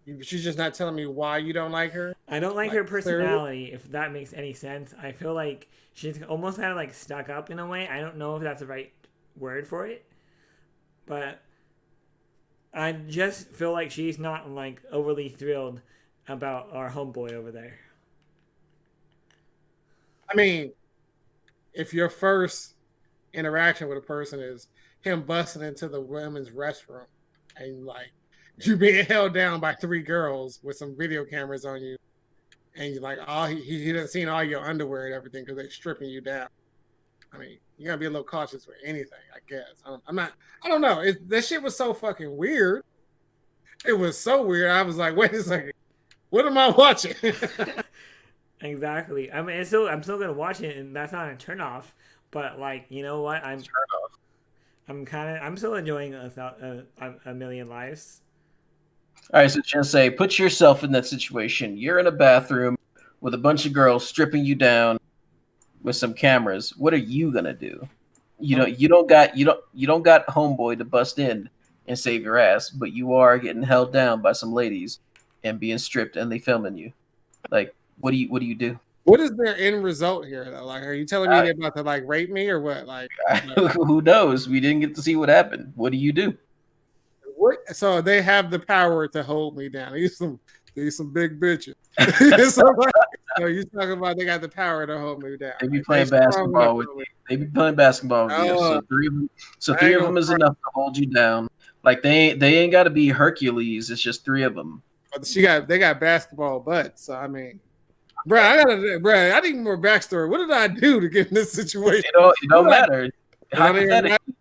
but you're just not telling me why you don't like her. I don't like Like, her personality, if that makes any sense. I feel like she's almost kind of like stuck up in a way. I don't know if that's the right word for it, but I just feel like she's not like overly thrilled about our homeboy over there. I mean, if your first interaction with a person is him busting into the women's restroom and like you being held down by 3 girls with some video cameras on you, and you're like, oh, he done seen all your underwear and everything because they're stripping you down. I mean, you gotta be a little cautious with anything, I guess. I don't know. That shit was so fucking weird. It was so weird. I was like, wait a second, what am I watching? Exactly. I mean, I'm still gonna watch it, and that's not a turn off. But like, you know what? I'm still enjoying a million lives. All right, so Jinsei, put yourself in that situation. You're in a bathroom with a bunch of girls stripping you down with some cameras. What are you gonna do? You don't got homeboy to bust in and save your ass, but you are getting held down by some ladies and being stripped, and they filming you. Like, what do you do? What is their end result here though? Like, are you telling me they're about to like rape me or what? Like, who knows? We didn't get to see what happened. What do you do? what? So they have the power to hold me down. These some big bitches. So you talking about they got the power to hold me down? They be playing basketball with you. They be playing basketball with you. So three of them is enough to hold you down. Like they ain't got to be Hercules. It's just 3 of them. They got basketball butts. So I mean, I need more backstory. What did I do to get in this situation? It don't matter. Hypothetically, you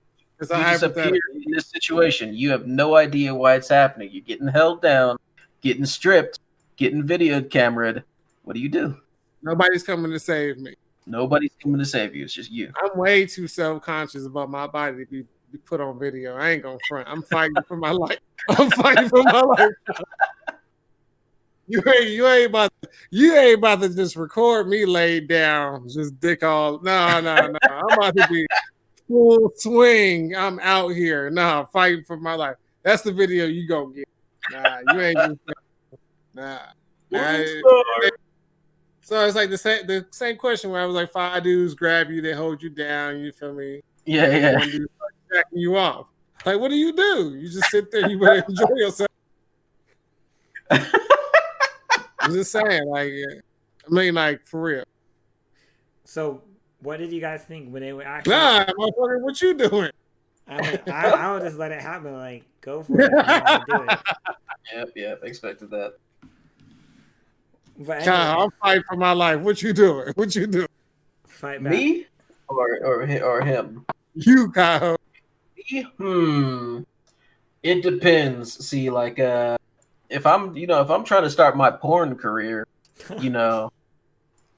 disappear in this situation. You have no idea why it's happening. You're getting held down, getting stripped, getting video cameraed. What do you do? Nobody's coming to save me. Nobody's coming to save you. It's just you. I'm way too self-conscious about my body to be put on video. I ain't gonna front. I'm fighting for my life. You ain't about to just record me laid down, just dick all. No. I'm about to be full swing. I'm out here. No, fighting for my life. That's the video you gonna get. Nah, you ain't just nah. So it's like the same question where I was like, 5 dudes grab you, they hold you down, you feel me? Yeah. One dude jacking you off. Like, what do? You just sit there, you better enjoy yourself. I'm just saying, like, I mean, like, for real. So, what did you guys think when they were actually? Nah, motherfucker, what you doing? I would just let it happen. Like, go for it. Do it. Yep. Expected that. But anyway, I'm fighting for my life. What you doing? Fight back. Me or him? You, Kyle. It depends. See, like, if I'm trying to start my porn career, I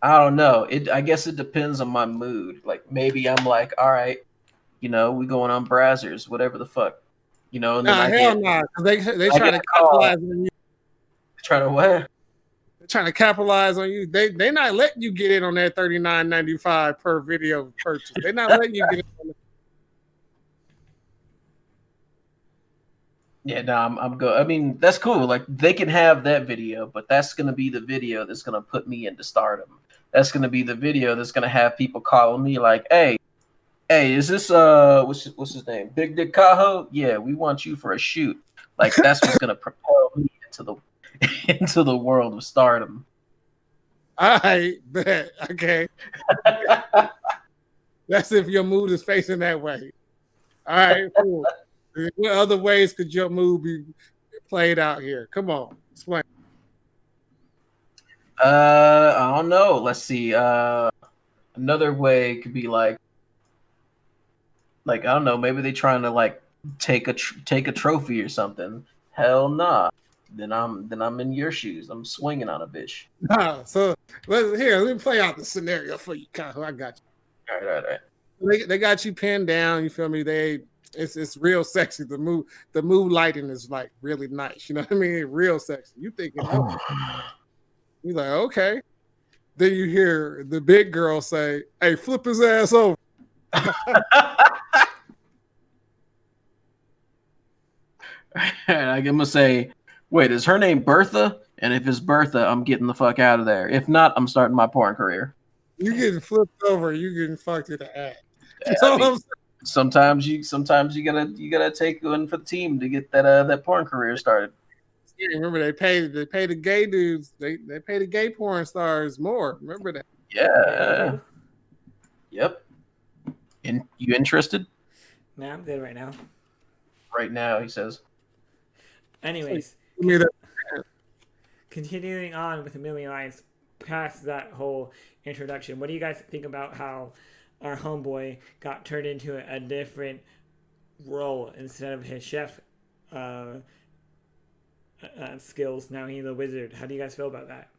don't know. I guess it depends on my mood. Like, maybe I'm like, all right, we going on Brazzers, whatever the fuck, and then hell no. They try to capitalize on you. Trying to what? They're trying to capitalize on you. They not letting you get in on that $39.95 per video purchase. They're not letting you get in on that. Yeah, no, I'm good. I mean, that's cool. Like, they can have that video, but that's gonna be the video that's gonna put me into stardom. That's gonna be the video that's gonna have people calling me like, "Hey, is this what's his name? Big Dick Cajo? Yeah, we want you for a shoot." Like, that's what's gonna propel me into the world of stardom. I bet. Okay. That's if your mood is facing that way. All right, cool. What other ways could your mood be played out here? Come on, explain. I don't know. Let's see. Another way could be like I don't know. Maybe they trying to like take a trophy or something. Hell nah. Then I'm in your shoes. I'm swinging on a bitch. So let me play out the scenario for you, Kyle. I got you. All right. They got you pinned down. You feel me? It's real sexy. The mood lighting is like really nice. You know what I mean? Real sexy. You thinking? Oh, you're like okay. Then you hear the big girl say, "Hey, flip his ass over." And I'm gonna say, wait, is her name Bertha? And if it's Bertha, I'm getting the fuck out of there. If not, I'm starting my porn career. You getting flipped over. You getting fucked in the ass. That's I all mean, I'm saying. sometimes you gotta take one for the team to get that porn career started. Yeah, remember they pay the gay dudes. They pay the gay porn stars more. Remember that. Yeah, they Yeah. do. Yep. You interested? Nah, I'm good right now. Right now, he says. Anyways, Give me that. continuing on with A Million Lions, past that whole introduction, what do you guys think about how our homeboy got turned into a different role instead of his chef skills? Now he's a wizard. How do you guys feel about that?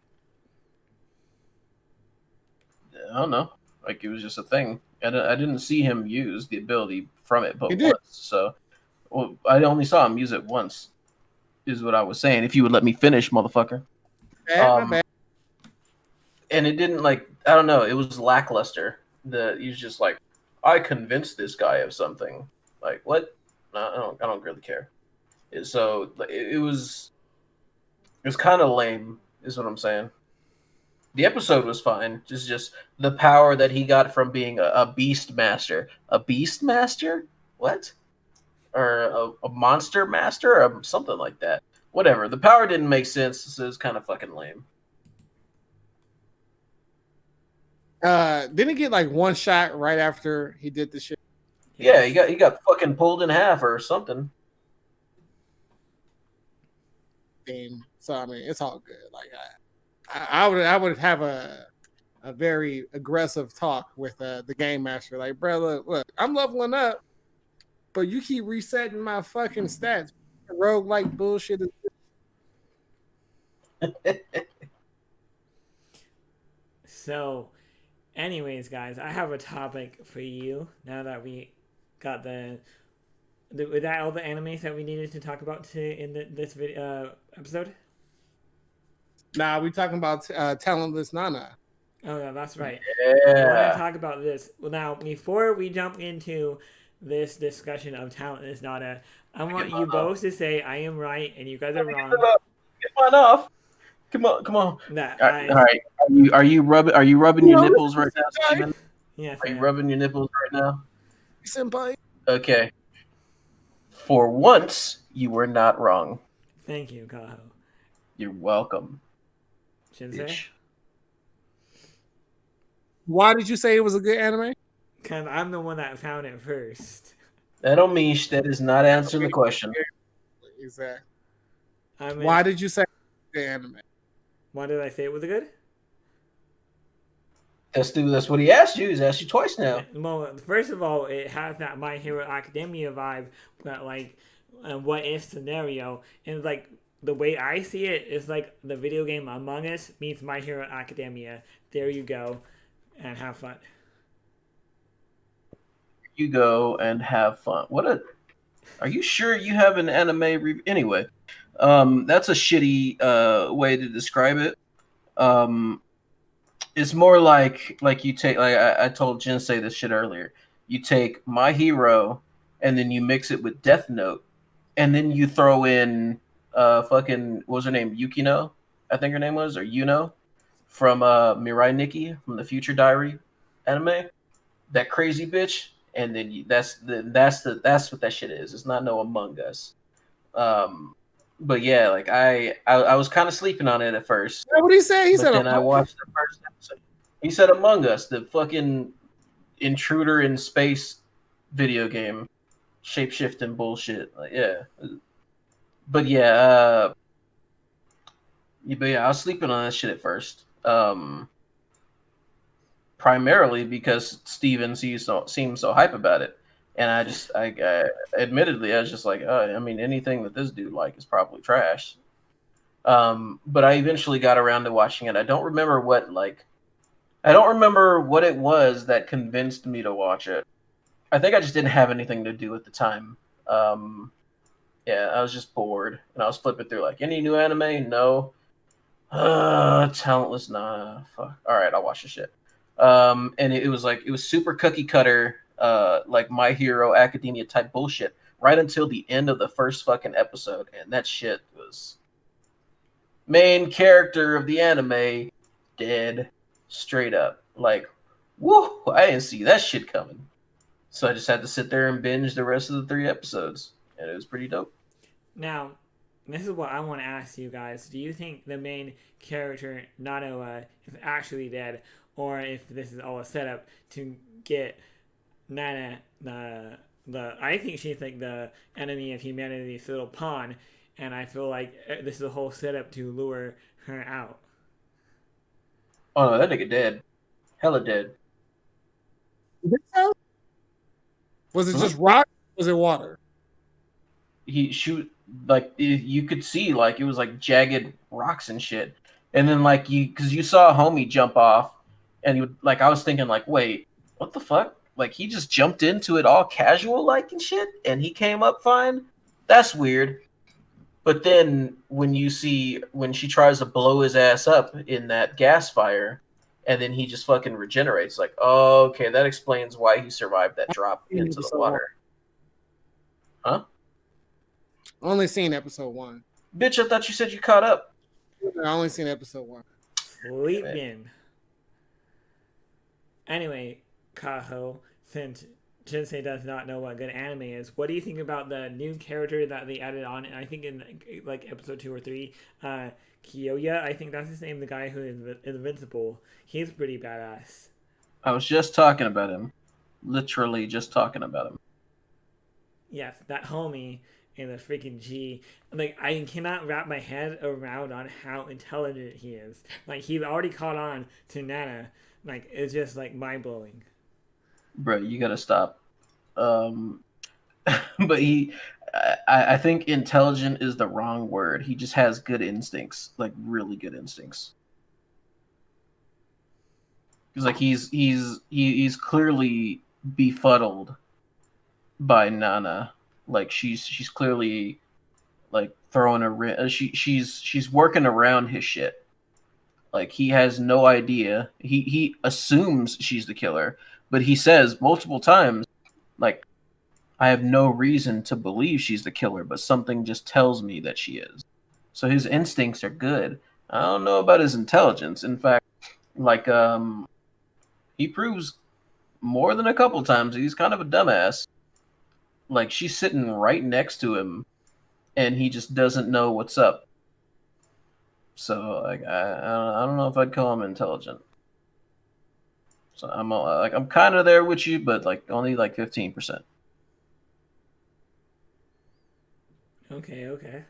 I don't know. Like it was just a thing. I didn't see him use the ability from it, but He did. once. So I only saw him use it once. Is what I was saying. If you would let me finish, motherfucker. My bad. And it didn't like I don't know. It was lackluster. He's just like I convinced this guy of something. Like what? No, I don't really care. So it was kind of lame. Is what I'm saying. The episode was fine. Just the power that he got from being a beast master. A beast master? What? Or a monster master? Or something like that. Whatever. The power didn't make sense, so it was kind of fucking lame. Didn't he get like one shot right after he did the shit? Yeah, he got fucking pulled in half or something. So I mean, it's all good. Like I would have a very aggressive talk with the game master. Like, brother, look, I'm leveling up, but you keep resetting my fucking stats. Rogue like bullshit. So, anyways, guys, I have a topic for you now that we got was that all the animes that we needed to talk about in this video episode? Nah, we talking about talentless Nana. Oh, yeah, that's right. I want to Yeah. talk about this. Well, now, before we jump into this discussion of talentless Nana, I want you both to say I am right and you guys are wrong. Get mine off. Come on. Nah, All right. Are you rubbing your nipples right now, Steven? Yes, Are you rubbing your nipples right now? Senpai. Okay. For once, you were not wrong. Thank you, Kaho. You're welcome. Jinsei? Bitch. Why did you say it was a good anime? Because I'm the one that found it first. That don't mean that is not answering the question. Exactly. I mean, Why did you say the anime? why did I say it was good? That's what he asked you. He's asked you twice now. Well, first of all, it has that My Hero Academia vibe, but like a what if scenario, and like the way I see it is like the video game Among Us meets My Hero Academia. There you go, and have fun. You go and have fun. Are you sure you have an anime review? Anyway, that's a shitty way to describe it. It's more like you take I told Jinsei this shit earlier. You take My Hero and then you mix it with Death Note, and then you throw in fucking what was her name? Yukino, I think her name was, or Yuno from Mirai Nikki from the Future Diary anime. That crazy bitch. And then that's what that shit is. It's not no Among Us. But yeah, like I was kind of sleeping on it at first. What did he say? He But said then I watched the first episode. He said Among Us, the fucking intruder in space video game, shapeshifting bullshit. Like, yeah. But yeah, I was sleeping on that shit at first. Primarily because Steven seems so hype about it, and I admittedly I was just like, I mean, anything that this dude like is probably trash. But I eventually got around to watching it. I don't remember what like I don't remember what it was that convinced me to watch it. I think I just didn't have anything to do at the time. Um, yeah, I was just bored, and I was flipping through like any new anime. No, talentless. Nah, fuck. All right, I'll watch the shit. And it was like it was super cookie cutter, like My Hero Academia type bullshit. Right until the end of the first fucking episode, and that shit was main character of the anime dead straight up. Like, whoa, I didn't see that shit coming. So I just had to sit there and binge the rest of the 3 episodes, and it was pretty dope. Now, this is what I want to ask you guys. Do you think the main character, Nanoa, is actually dead, or if this is all a setup to get Nana, the I think she's like the enemy of humanity's little pawn, and I feel like this is a whole setup to lure her out. Oh no, that nigga dead, hella dead. You think so? Was it Huh? just rock? Was it water? He shoot like you could see like it was like jagged rocks and shit, and then like because you saw a homie jump off, and he would like I was thinking like wait what the fuck like he just jumped into it all casual like and shit, and he came up fine. That's weird. But then when you see when she tries to blow his ass up in that gas fire, and then he just fucking regenerates, like, oh, okay, that explains why he survived that drop into the water. Huh? Only seen episode 1. Bitch, I thought you said you caught up. I only seen episode 1. Sleeping. Anyway, Kaho, since Jinsei does not know what good anime is, what do you think about the new character that they added on? I think in like episode 2 or 3, Kiyoya. I think that's his name. The guy who is invincible. He's pretty badass. I was just talking about him. Literally just talking about him. Yes, that homie in the freaking G. Like I cannot wrap my head around on how intelligent he is. Like he's already caught on to Nana. Like it's just like mind blowing. Bro, you gotta stop. Um, but I think intelligent is the wrong word. He just has good instincts, like really good instincts. Because like he's clearly befuddled by Nana. Like she's clearly like throwing she's working around his shit. Like he has no idea. He assumes she's the killer, but he says multiple times, like, I have no reason to believe she's the killer, but something just tells me that she is. So his instincts are good. I don't know about his intelligence. In fact, like he proves more than a couple times he's kind of a dumbass. Like she's sitting right next to him and he just doesn't know what's up. So like I don't know if I'd call him intelligent. So I'm kind of there with you, but like only like 15%. Okay.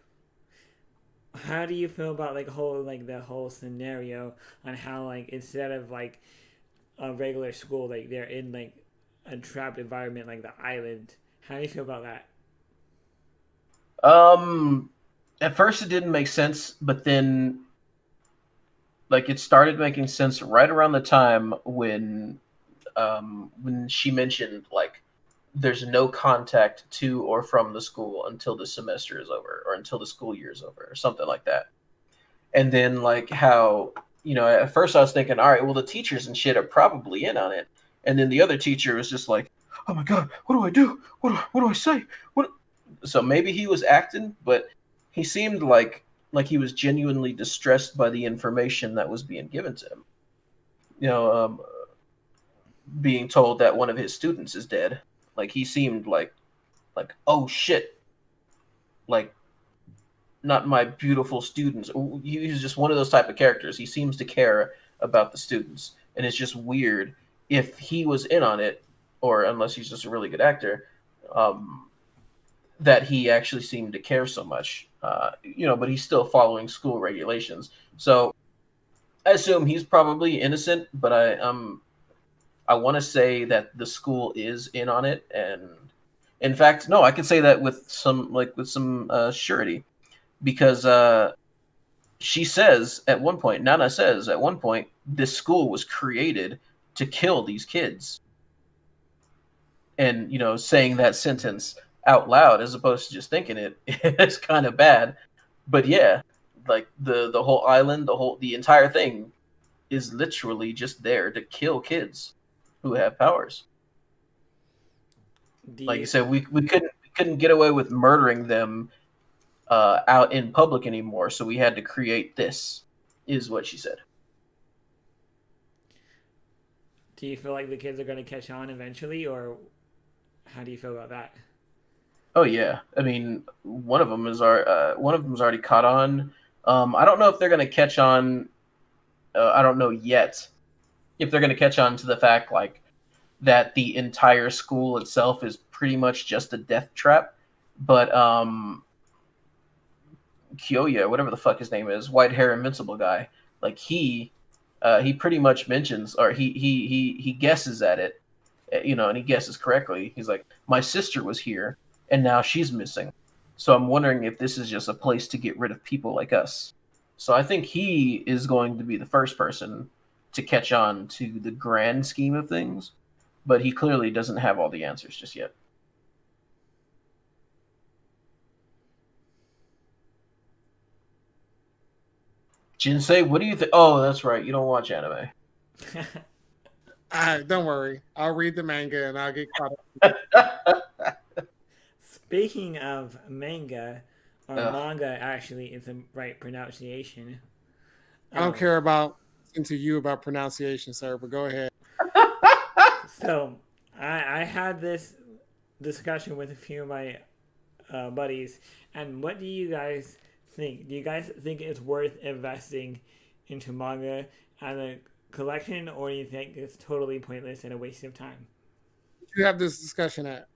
How do you feel about like the whole scenario on how like instead of like a regular school, like they're in like a trapped environment like the island? How do you feel about that? At first it didn't make sense, but then like it started making sense right around the time when she mentioned like there's no contact to or from the school until the semester is over or until the school year is over or something like that. And then like how at first I was thinking, all right, well the teachers and shit are probably in on it, and then the other teacher was just like, oh my god, what do I do? What do I say? What? So maybe he was acting, but he seemed like he was genuinely distressed by the information that was being given to him. You know, being told that one of his students is dead. Like he seemed like oh shit, like not my beautiful students. He's just one of those type of characters. He seems to care about the students, and it's just weird if he was in on it, or unless he's just a really good actor, that he actually seemed to care so much. But he's still following school regulations, so I assume he's probably innocent. But I want to say that the school is in on it, and in fact, no, I can say that with some surety because she says at one point, Nana says at one point this school was created to kill these kids. And, saying that sentence out loud as opposed to just thinking it is kind of bad. But yeah, like the whole island, the entire thing is literally just there to kill kids who have powers. Like you said, we couldn't get away with murdering them out in public anymore, so we had to create this, is what she said. Do you feel like the kids are going to catch on eventually, or how do you feel about that? Oh yeah, I mean, one of them's already caught on. I don't know if they're gonna catch on. I don't know yet if they're gonna catch on to the fact like that the entire school itself is pretty much just a death trap. But Kyoya, whatever the fuck his name is, white hair invincible guy, like he pretty much mentions, or he guesses at it, and he guesses correctly. He's like, my sister was here, and now she's missing. So I'm wondering if this is just a place to get rid of people like us. So I think he is going to be the first person to catch on to the grand scheme of things, but he clearly doesn't have all the answers just yet. Jinsei, what do you think? Oh, that's right. You don't watch anime. Don't worry. I'll read the manga and I'll get caught up. Speaking of manga, or manga actually is the right pronunciation. I don't care about pronunciation, sir, but go ahead. So I had this discussion with a few of my buddies, and what do you guys think? Do you guys think it's worth investing into manga as a collection, or do you think it's totally pointless and a waste of time? You have this discussion at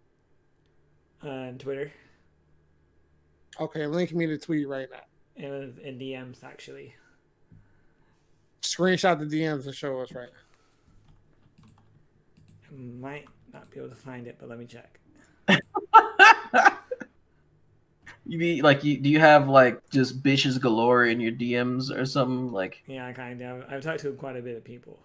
On Twitter. Okay, link me the tweet right now. It was in DMs actually. Screenshot the DMs and show us right now. I might not be able to find it, but let me check. Do you have like just bitches galore in your DMs or something like? Yeah, I kind of. I've talked to quite a bit of people.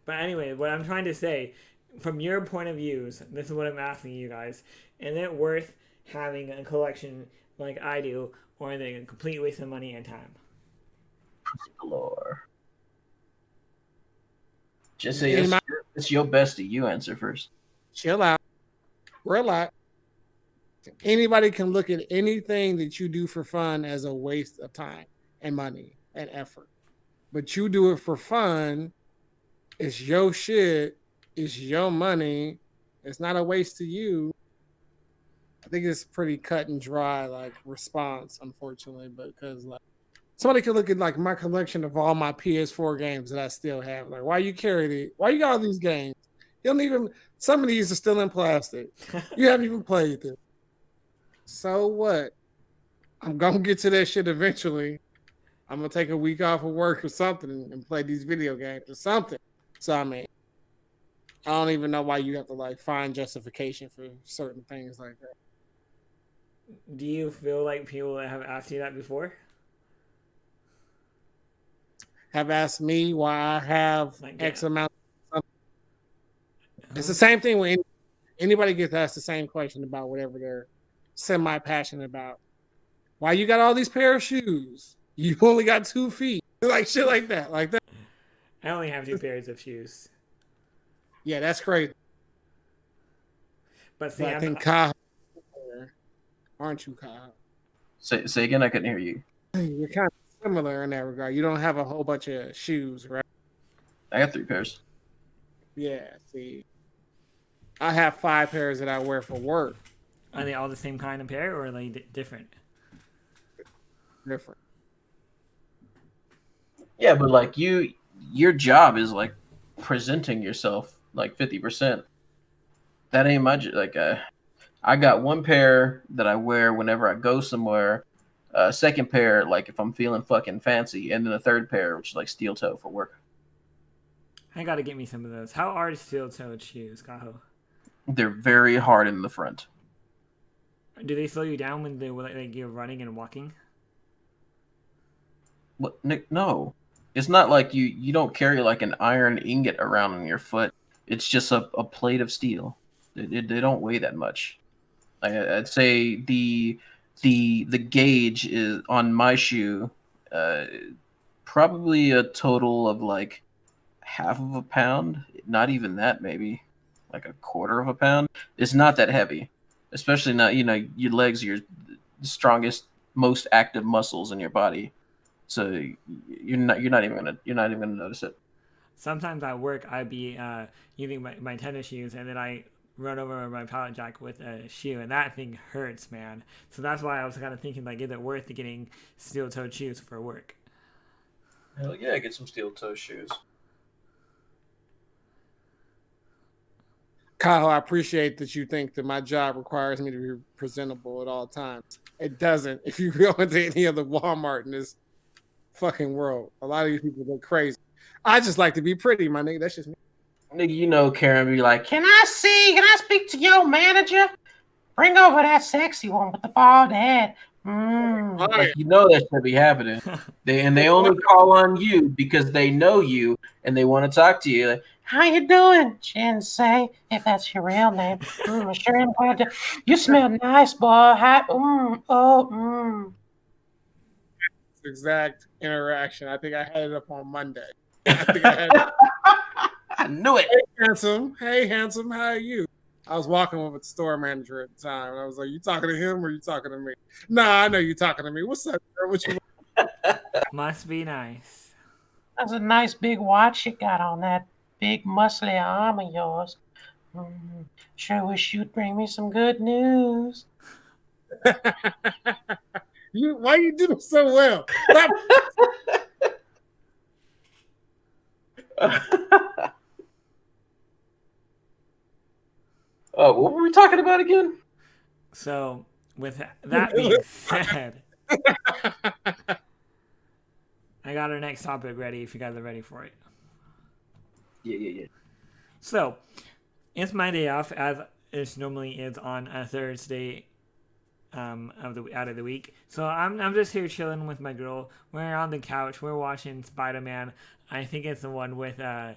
But anyway, what I'm trying to say, from your point of views, this is what I'm asking you guys: is it worth having a collection like I do, or is it a complete waste of money and time? Galore. Just say it's your bestie. You answer first. Chill out. Relax. Anybody can look at anything that you do for fun as a waste of time and money and effort. But you do it for fun. It's your shit. It's your money. It's not a waste to you. I think it's pretty cut and dry, like response, unfortunately, because like somebody could look at like my collection of all my PS4 games that I still have. Like, why you carry it? Why you got all these games? You don't even. Some of these are still in plastic. You haven't even played them. So what? I'm gonna get to that shit eventually. I'm gonna take a week off of work or something and play these video games or something. So I mean, I don't even know why you have to like find justification for certain things like that. Do you feel like people have asked you that before? Have asked me why I have Like, X yeah. amount. It's the same thing when anybody gets asked the same question about whatever they're semi-passionate about. Why you got all these pair of shoes? You only got 2 feet. Like shit like that. Like that. I only have 2 pairs of shoes. Yeah, that's crazy. But see, But I think Kyle, aren't you, Kyle? Say again. I couldn't hear you. You're kind of similar in that regard. You don't have a whole bunch of shoes, right? I got 3 pairs. Yeah, see. I have 5 pairs that I wear for work. Are they all the same kind of pair, or are they different? Different. Yeah, but like your job is like presenting yourself like 50%. That ain't my like. I got 1 pair that I wear whenever I go somewhere. Second pair, like if I'm feeling fucking fancy, and then a third pair, which is like steel toe for work. I gotta get me some of those. How are steel-toed shoes, Kaho? They're very hard in the front. Do they slow you down when they like you're running and walking? What? Nick? No. It's not like you don't carry like an iron ingot around in your foot. It's just a plate of steel. They don't weigh that much. I'd say the gauge is on my shoe, uh, probably a total of like half of a pound. Not even that, maybe like a quarter of a pound. It's not that heavy, especially not your legs, are your strongest, most active muscles in your body. So you're not even gonna notice it. Sometimes at work, I'd be using my tennis shoes, and then I run over my pallet jack with a shoe, and that thing hurts, man. So that's why I was kind of thinking, like, is it worth getting steel-toed shoes for work? Hell yeah, get some steel toe shoes. Kyle, I appreciate that you think that my job requires me to be presentable at all times. It doesn't. If you go into any other Walmart in this fucking world, a lot of these people look crazy. I just like to be pretty, my nigga. That's just me. Nigga, Karen be like, Can I speak to your manager? Bring over that sexy one with the bald head. All Like right. that should be happening. They only call on you because they know you and they want to talk to you. Like, how you doing, Jinsei? If that's your real name. Sure am glad to. You smell nice, boy. Exact interaction. I think I had it up on Monday. I think I had I knew it. Hey, handsome. Hey, handsome. How are you? I was walking with the store manager at the time. And I was like, you talking to him or you talking to me? Nah, I know you talking to me. What's up, girl? What you Must be nice. That's a nice big watch you got on that big muscly arm of yours. Sure wish you'd bring me some good news. why you doing so well? Stop. What were we talking about again? So, with that being said, I got our next topic ready if you guys are ready for it. Yeah. So, it's my day off, as it normally is on a Thursday out of the week. So I'm just here chilling with my girl. We're on the couch. We're watching Spider-Man. I think it's the one with the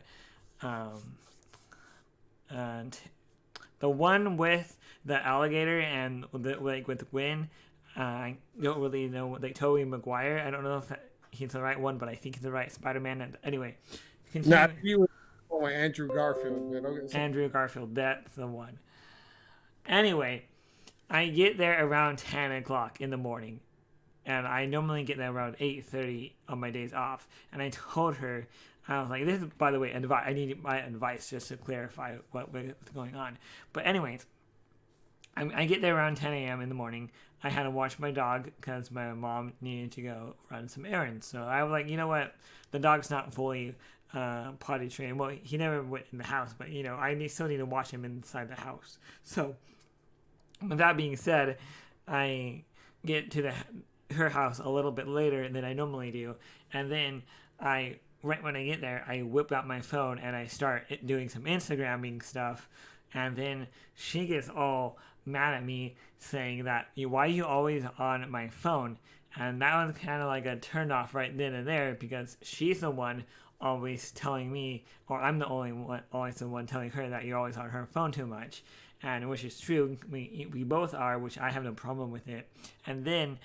one with the alligator and with Gwen. I don't really know, like Tobey Maguire. I don't know if he's the right one, but I think he's the right Spider-Man. And anyway, Not you with Andrew Garfield. Andrew Garfield, that's the one. Anyway, I get there around 10 o'clock in the morning, and I normally get there around 8:30 on my days off. And I told her, I was like, this is, by the way, advice. I need my advice just to clarify what's going on. But anyways, I get there around 10 a.m. in the morning. I had to watch my dog because my mom needed to go run some errands. So I was like, you know what? The dog's not fully potty trained. Well, he never went in the house, but, I still need to watch him inside the house. So with that being said, I get to her house a little bit later than I normally do. And then right when I get there, I whip out my phone and I start doing some Instagramming stuff. And then she gets all mad at me saying that, why are you always on my phone? And that was kind of like a turn off right then and there, because she's the one always telling me, or I'm the only one, always the one telling her that you're always on her phone too much. And which is true, we both are, which I have no problem with it. And then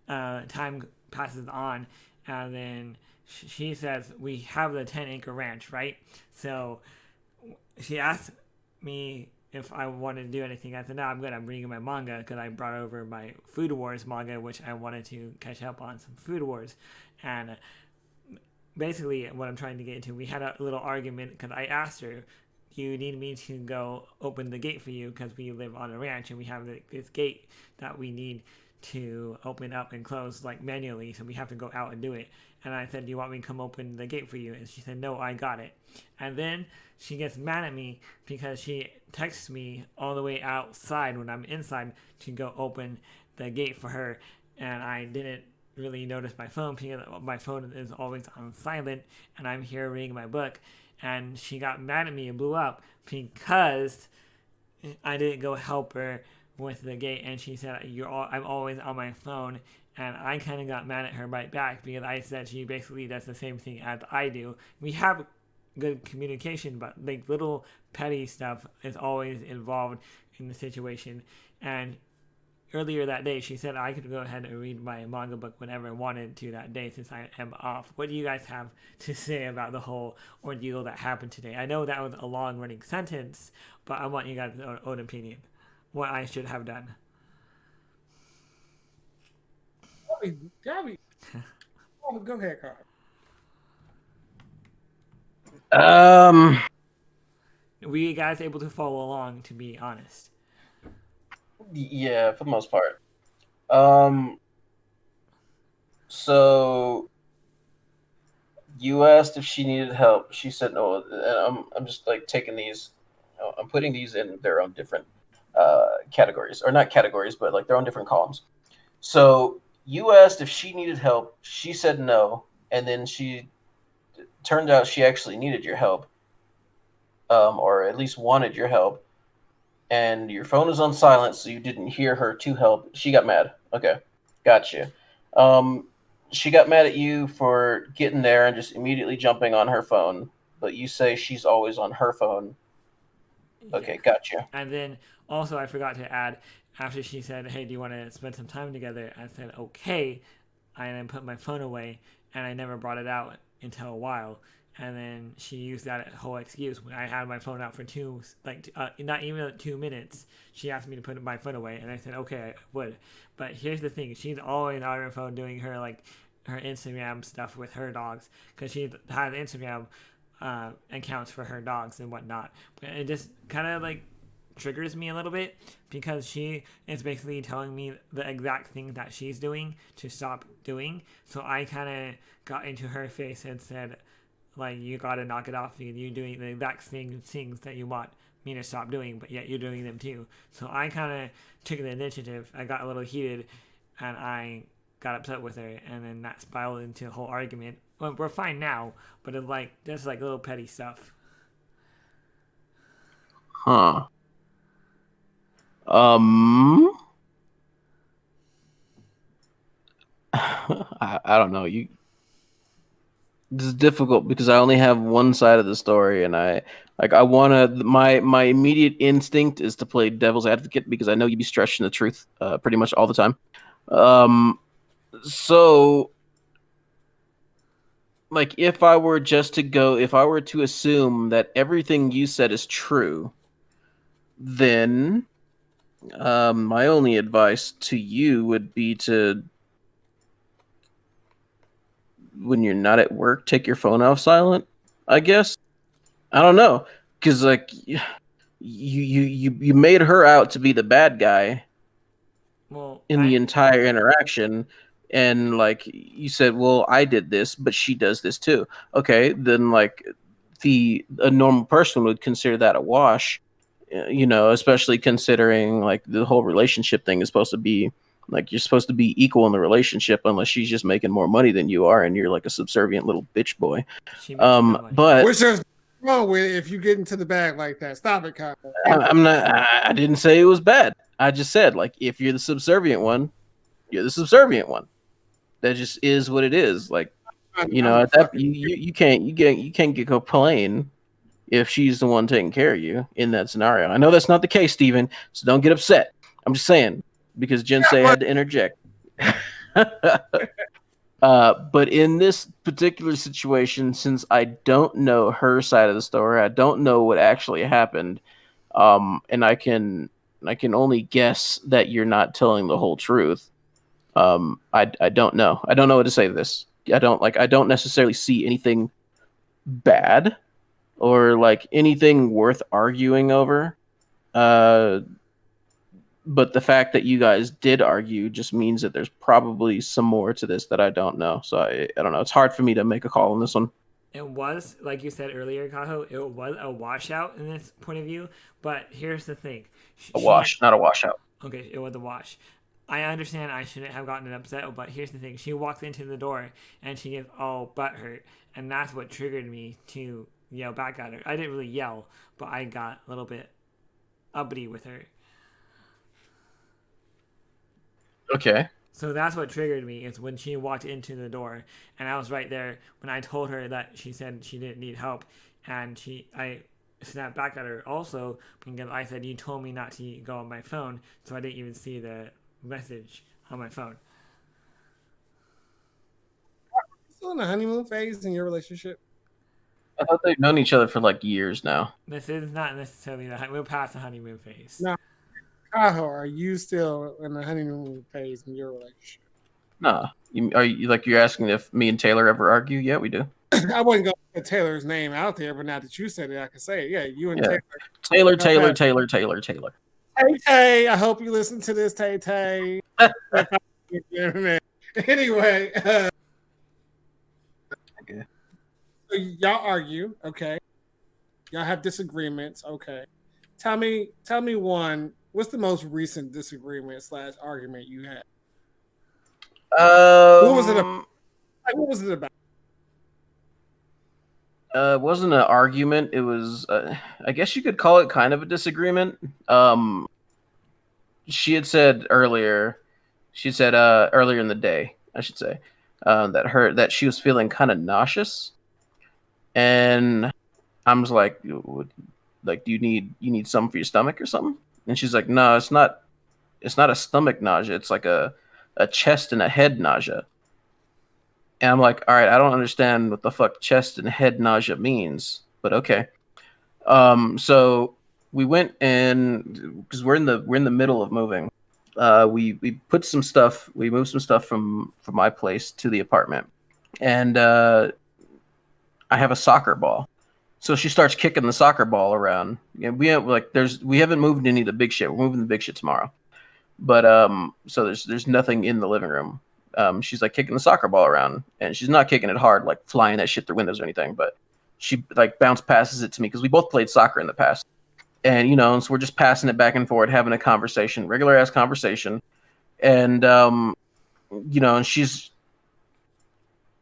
time passes on, and then she says, we have the 10-acre ranch, right? So she asked me if I wanted to do anything. I said, no, I'm good. I'm reading my manga, because I brought over my Food Wars manga, which I wanted to catch up on some Food Wars. And basically what I'm trying to get into, we had a little argument because I asked her, you need me to go open the gate for you because we live on a ranch and we have this gate that we need to open up and close like manually, so we have to go out and do it. And I said, do you want me to come open the gate for you? And she said, no, I got it. And then she gets mad at me because she texts me all the way outside when I'm inside to go open the gate for her. And I didn't really notice my phone because my phone is always on silent and I'm here reading my book. And she got mad at me and blew up because I didn't go help her with the gate. And she said, I'm always on my phone And I kind of got mad at her right back because I said she basically does the same thing as I do. We have good communication, but like little petty stuff is always involved in the situation. And earlier that day, she said I could go ahead and read my manga book whenever I wanted to that day since I am off. What do you guys have to say about the whole ordeal that happened today? I know that was a long running sentence, but I want you guys' own opinion. What I should have done. Gabby, go ahead, Carl. Were you guys able to follow along, to be honest? Yeah, for the most part. So you asked if she needed help. She said no. And I'm just like taking these. I'm putting these in their own different categories, or not categories, but like their own different columns. So you asked if she needed help. She said no, and then she turned out she actually needed your help, or at least wanted your help. And your phone was on silent, so you didn't hear her to help. She got mad. Okay, gotcha. Um, she got mad at you for getting there and just immediately jumping on her phone, but you say she's always on her phone. Okay, Yeah. gotcha. And then also, I forgot to add, after she said, "Hey, do you want to spend some time together?" I said, "Okay," and then put my phone away, and I never brought it out until a while. And then she used that whole excuse when I had my phone out for not even 2 minutes. She asked me to put my phone away, and I said, "Okay, I would." But here's the thing: she's always on her phone doing her Instagram stuff with her dogs because she has Instagram accounts for her dogs and whatnot. But it just kind of like triggers me a little bit because she is basically telling me the exact thing that she's doing to stop doing. So I kind of got into her face and said, like, you gotta knock it off. You're doing the exact same things that you want me to stop doing, but yet you're doing them too. So I kind of took the initiative. I got a little heated and I got upset with her, and then that spiraled into a whole argument. Well, we're fine now, but it's like just like little petty stuff. Huh. Um, I don't know. This is difficult because I only have one side of the story, and I wanna my immediate instinct is to play devil's advocate because I know you'd be stretching the truth pretty much all the time. Um, so like if I were to assume that everything you said is true, then my only advice to you would be to, when you're not at work, take your phone off silent, I guess. I don't know, because like you made her out to be the bad guy Well, in the entire interaction, and like you said, well, I did this, but she does this too. Okay, then like a normal person would consider that a wash, especially considering like the whole relationship thing is supposed to be like you're supposed to be equal in the relationship unless she's just making more money than you are and you're like a subservient little bitch boy. she makes no money. But Which is wrong with it if you get into the bag like that. Stop it, Kyle. I'm not. I didn't say it was bad. I just said like if you're the subservient one, you're the subservient one. That just is what it is. Like at that you can't get complain if she's the one taking care of you in that scenario. I know that's not the case, Steven, so don't get upset. I'm just saying because Jinsei had to interject. But in this particular situation, since I don't know her side of the story, I don't know what actually happened, and I can only guess that you're not telling the whole truth. I don't know. I don't know what to say to this. I don't necessarily see anything bad or like anything worth arguing over. Uh, but the fact that you guys did argue just means that there's probably some more to this that I don't know. So I don't know. It's hard for me to make a call on this one. It was, like you said earlier, Kaho, it was a washout in this point of view. But here's the thing. A wash, not a washout. Okay, it was a wash. I understand I shouldn't have gotten upset, but here's the thing. She walked into the door and she gets all butt hurt. And that's what triggered me to yell back at her. I didn't really yell, but I got a little bit uppity with her. Okay. So that's what triggered me is when she walked into the door, and I was right there when I told her that she said she didn't need help, and I snapped back at her also because I said you told me not to go on my phone, so I didn't even see the message on my phone. Still in the honeymoon phase in your relationship? I thought they've known each other for like years now. This is not necessarily we're past the honeymoon phase. No. Kaho, are you still in the honeymoon phase in your relationship? Nah, you're asking if me and Taylor ever argue? Yeah, we do. I wouldn't go put Taylor's name out there, but now that you said it, I can say it. Yeah, you and Yeah. Taylor. Taylor. Tay Tay, I hope you listen to this, Tay Tay. Anyway, Okay. so y'all argue, okay? Y'all have disagreements, okay? Tell me one. What's the most recent disagreement / argument you had? What was it about? What was it about? It wasn't an argument. It was, I guess you could call it kind of a disagreement. She had said earlier, earlier in the day, I should say, that she was feeling kind of nauseous, and I was like, do you need something for your stomach or something? And she's like, no, it's not a stomach nausea. It's like a chest and a head nausea. And I'm like, all right, I don't understand what the fuck chest and head nausea means, but okay. So we went in because we're in the middle of moving. We moved some stuff from my place to the apartment, and I have a soccer ball. So she starts kicking the soccer ball around. And we haven't moved any of the big shit. We're moving the big shit tomorrow. But so there's nothing in the living room. She's like kicking the soccer ball around, and she's not kicking it hard, like flying that shit through windows or anything. But she like bounce passes it to me because we both played soccer in the past, and so we're just passing it back and forth, having a conversation, regular ass conversation, and and she's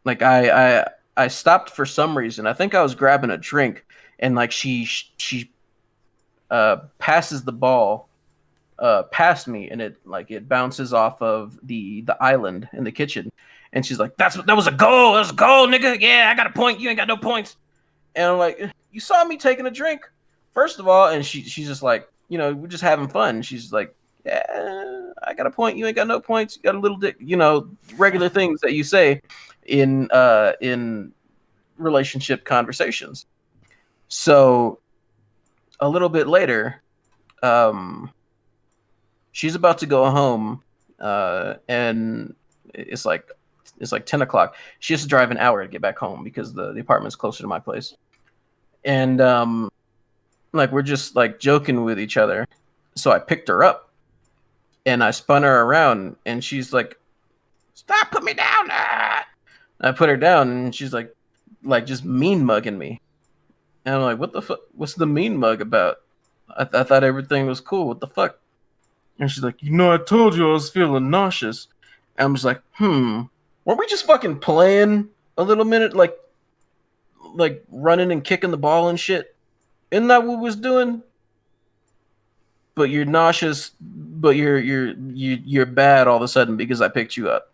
like, I stopped for some reason. I think I was grabbing a drink, and like she passes the ball past me, and it bounces off of the island in the kitchen, and she's like, that was a goal. That was a goal, nigga. Yeah, I got a point. You ain't got no points. And I'm like, you saw me taking a drink, first of all. And she's just like, we're just having fun. She's like, yeah, I got a point. You ain't got no points. You got a little dick. Regular things that you say in relationship conversations. So a little bit later, she's about to go home, and it's like 10 o'clock. She has to drive an hour to get back home because the apartment's closer to my place. And like we're just like joking with each other. So I picked her up and I spun her around, and she's like, "Stop, put me down!" Ah! I put her down, and she's like just mean mugging me. And I'm like, "What the fuck? What's the mean mug about? I thought everything was cool. What the fuck?" And she's like, I told you I was feeling nauseous. And I'm just like, weren't we just fucking playing a little minute, like running and kicking the ball and shit? Isn't that what we was doing? But you're nauseous, but you're bad all of a sudden because I picked you up,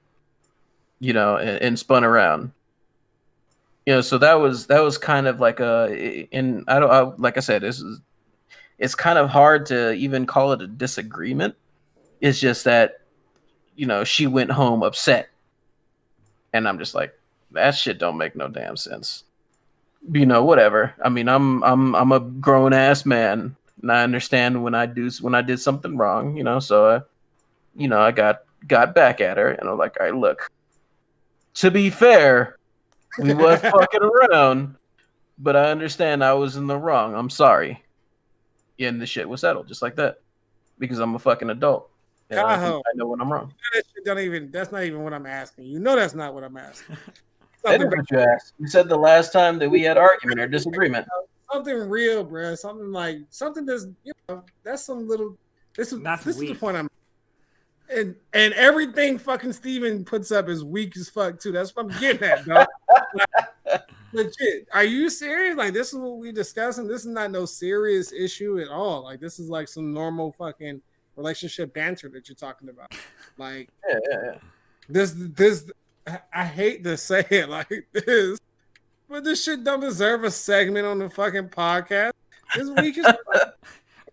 and spun around. So that was kind of like and like I said, it's kind of hard to even call it a disagreement. It's just that, she went home upset. And I'm just like, that shit don't make no damn sense. Whatever. I mean, I'm a grown ass man, and I understand when I did something wrong, so I got back at her, and I'm like, all right, look. To be fair, we was fucking around, but I understand I was in the wrong. I'm sorry. And the shit was settled just like that. Because I'm a fucking adult. And I know when I'm wrong. That's not even what I'm asking. That's not what I'm asking. That is what you asked. You said the last time that we had argument or disagreement. Something real, bro. Something that's that's some little. This is the point I'm. And everything fucking Steven puts up is weak as fuck too. That's what I'm getting at, dog. Legit. Are you serious? Like, this is what we discussing. This is not no serious issue at all. Like, this is like some normal fucking relationship banter that you're talking about. Like Yeah. this. I hate to say it like this, but this shit don't deserve a segment on the fucking podcast. It's weak as fuck.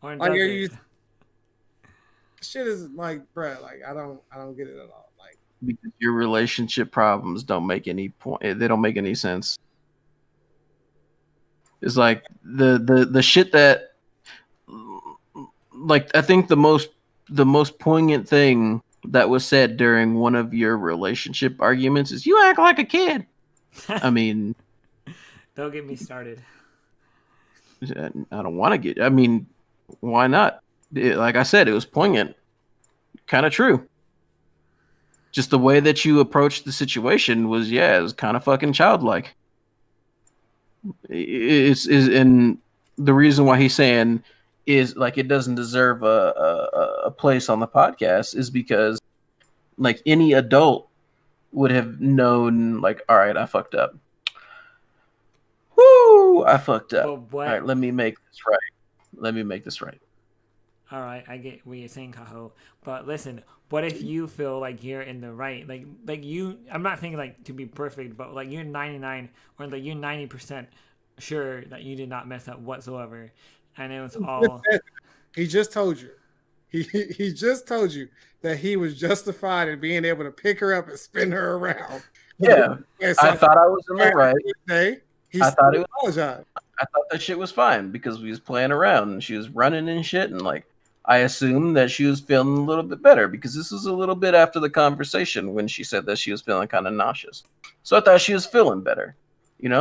Or Like, does are it? you? Shit is like, bruh, like I don't get it at all. Like, Because your relationship problems don't make any point. They don't make any sense. It's like the shit that, like, I think the most poignant thing that was said during one of your relationship arguments is, "You act like a kid." I mean, Don't get me started. I don't want to get. I mean, why not? Like I said, it was poignant, kind of true. Just the way that you approached the situation was, yeah, it was kind of fucking childlike. And the reason why he's saying is like it doesn't deserve a place on the podcast is because like any adult would have known, like, all right, I fucked up. Woo, I fucked up. But All what? right, let me make this right. Let me make this right. All right, I get what you're saying, Kaho. But listen, what if you feel like you're in the right? Like you, I'm not thinking like to be perfect, but like you're 99 or like you're 90% sure that you did not mess up whatsoever, and it was all. he just told you. He just told you that he was justified in being able to pick her up and spin her around. Yeah, And so I thought I was in the right. He I thought it was. apologized. I thought that shit was fine because we was playing around and she was running and shit, and like I assumed that she was feeling a little bit better because this was a little bit after the conversation when she said that she was feeling kind of nauseous. So I thought she was feeling better,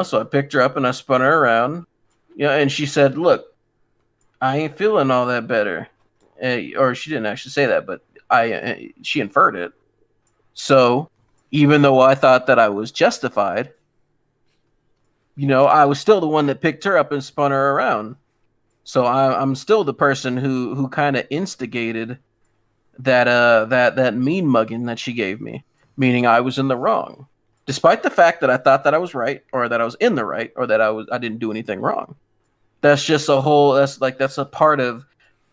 So I picked her up and I spun her around, and she said, "Look, I ain't feeling all that better," or she didn't actually say that, but she inferred it. So even though I thought that I was justified, I was still the one that picked her up and spun her around. So I'm still the person who kind of instigated that mean mugging that she gave me, meaning I was in the wrong, despite the fact that I thought that I was right, or that I was in the right, or that I didn't do anything wrong. That's just that's a part of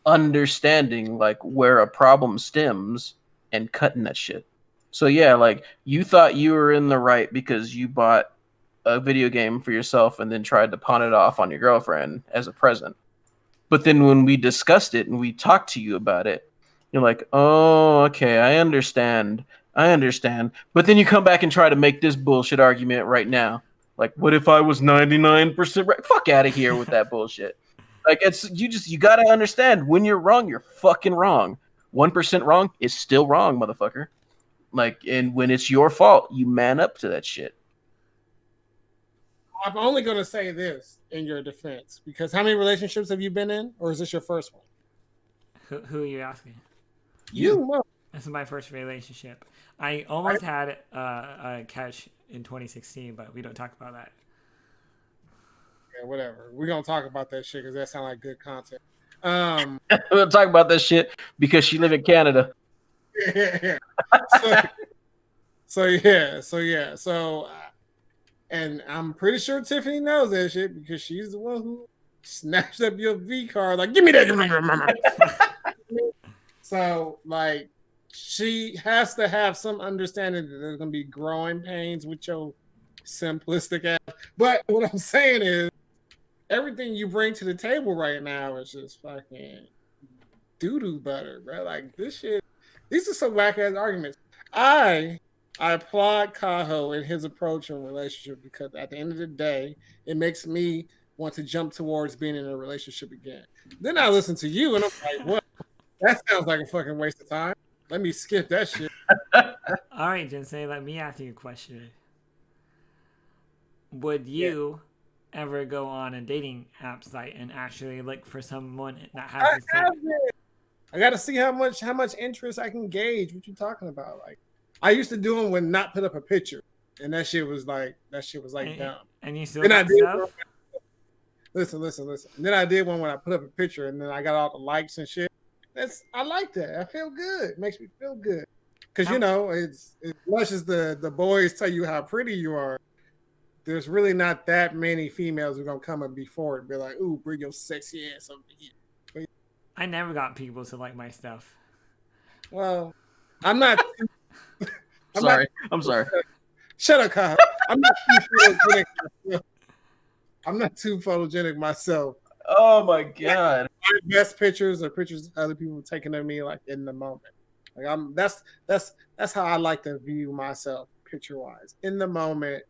understanding like where a problem stems and cutting that shit. So yeah, like you thought you were in the right because you bought a video game for yourself and then tried to pawn it off on your girlfriend as a present. But then when we discussed it and we talked to you about it, you're like, "Oh, okay, I understand. I understand." But then you come back and try to make this bullshit argument right now. Like, what if I was 99% right? Fuck out of here with that bullshit. Like, you got to understand when you're wrong, you're fucking wrong. 1% wrong is still wrong, motherfucker. Like, and when it's your fault, you man up to that shit. I'm only going to say this in your defense because how many relationships have you been in, or is this your first one? Who are you asking? You. This is my first relationship. I almost had a catch in 2016, but we don't talk about that. Yeah, whatever. We're gonna talk about that shit because that sounds like good content. We'll talk about that shit because she live in Canada. Yeah. So, and I'm pretty sure Tiffany knows that shit because she's the one who snatched up your V card. Like, give me that. So, like, she has to have some understanding that there's gonna be growing pains with your simplistic ass. But what I'm saying is, everything you bring to the table right now is just fucking doo-doo butter, bro. Like, this shit. These are some whack ass arguments. I applaud Kaho in his approach in relationship because at the end of the day, it makes me want to jump towards being in a relationship again. Then I listen to you and I'm like, what? That sounds like a fucking waste of time. Let me skip that shit. All right, Jinsei, let me ask you a question. Would you ever go on a dating app site and actually look for someone that has the same? I got to see how much interest I can gauge. What you talking about? Like, I used to do them when not put up a picture, and that shit was like dumb. And you still got stuff? Listen. And then I did one when I put up a picture, and then I got all the likes and shit. I like that. I feel good. It makes me feel good because it's as much as the boys tell you how pretty you are. There's really not that many females who are gonna come up before and be like, "Ooh, bring your sexy ass over here." I never got people to like my stuff. Well, I'm not. I'm not. Sorry, I'm sorry. Shut up, Kyle. I'm not too photogenic myself. I'm not too photogenic myself. Oh my god. My best pictures are pictures other people taking of me like in the moment. Like that's how I like to view myself picture wise. In the moment,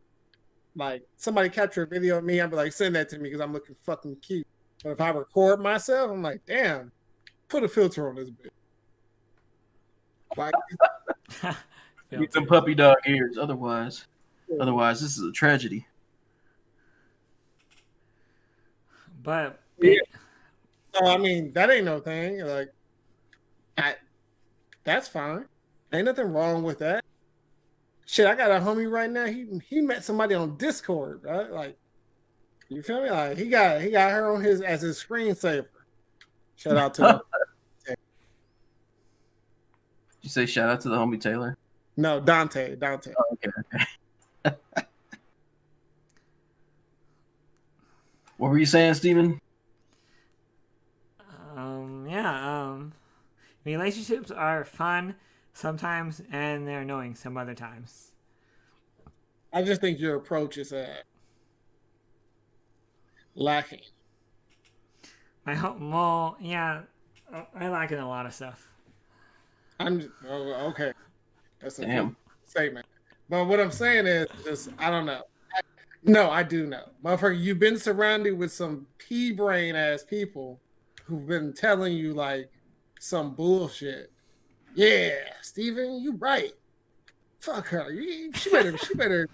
like somebody capture a video of me, I'd be like, send that to me because I'm looking fucking cute. But if I record myself, I'm like, damn, put a filter on this bitch. Like, Need some puppy dog ears. Otherwise, this is a tragedy. But yeah. So I mean, that ain't no thing. Like, that's fine. Ain't nothing wrong with that. Shit, I got a homie right now. He met somebody on Discord, right? Like, you feel me? Like he got her on his as his screensaver. Shout out to him. You say shout out to the homie Taylor? No, Dante. Oh, okay. What were you saying, Steven? Relationships are fun sometimes and they're annoying some other times. I just think your approach is lacking. I like in a lot of stuff. Okay. That's a Damn statement. But what I'm saying is just I don't know. I do know. Motherfucker, you've been surrounded with some pea brain ass people who've been telling you like some bullshit. Yeah, Steven, you right. Fuck her. She better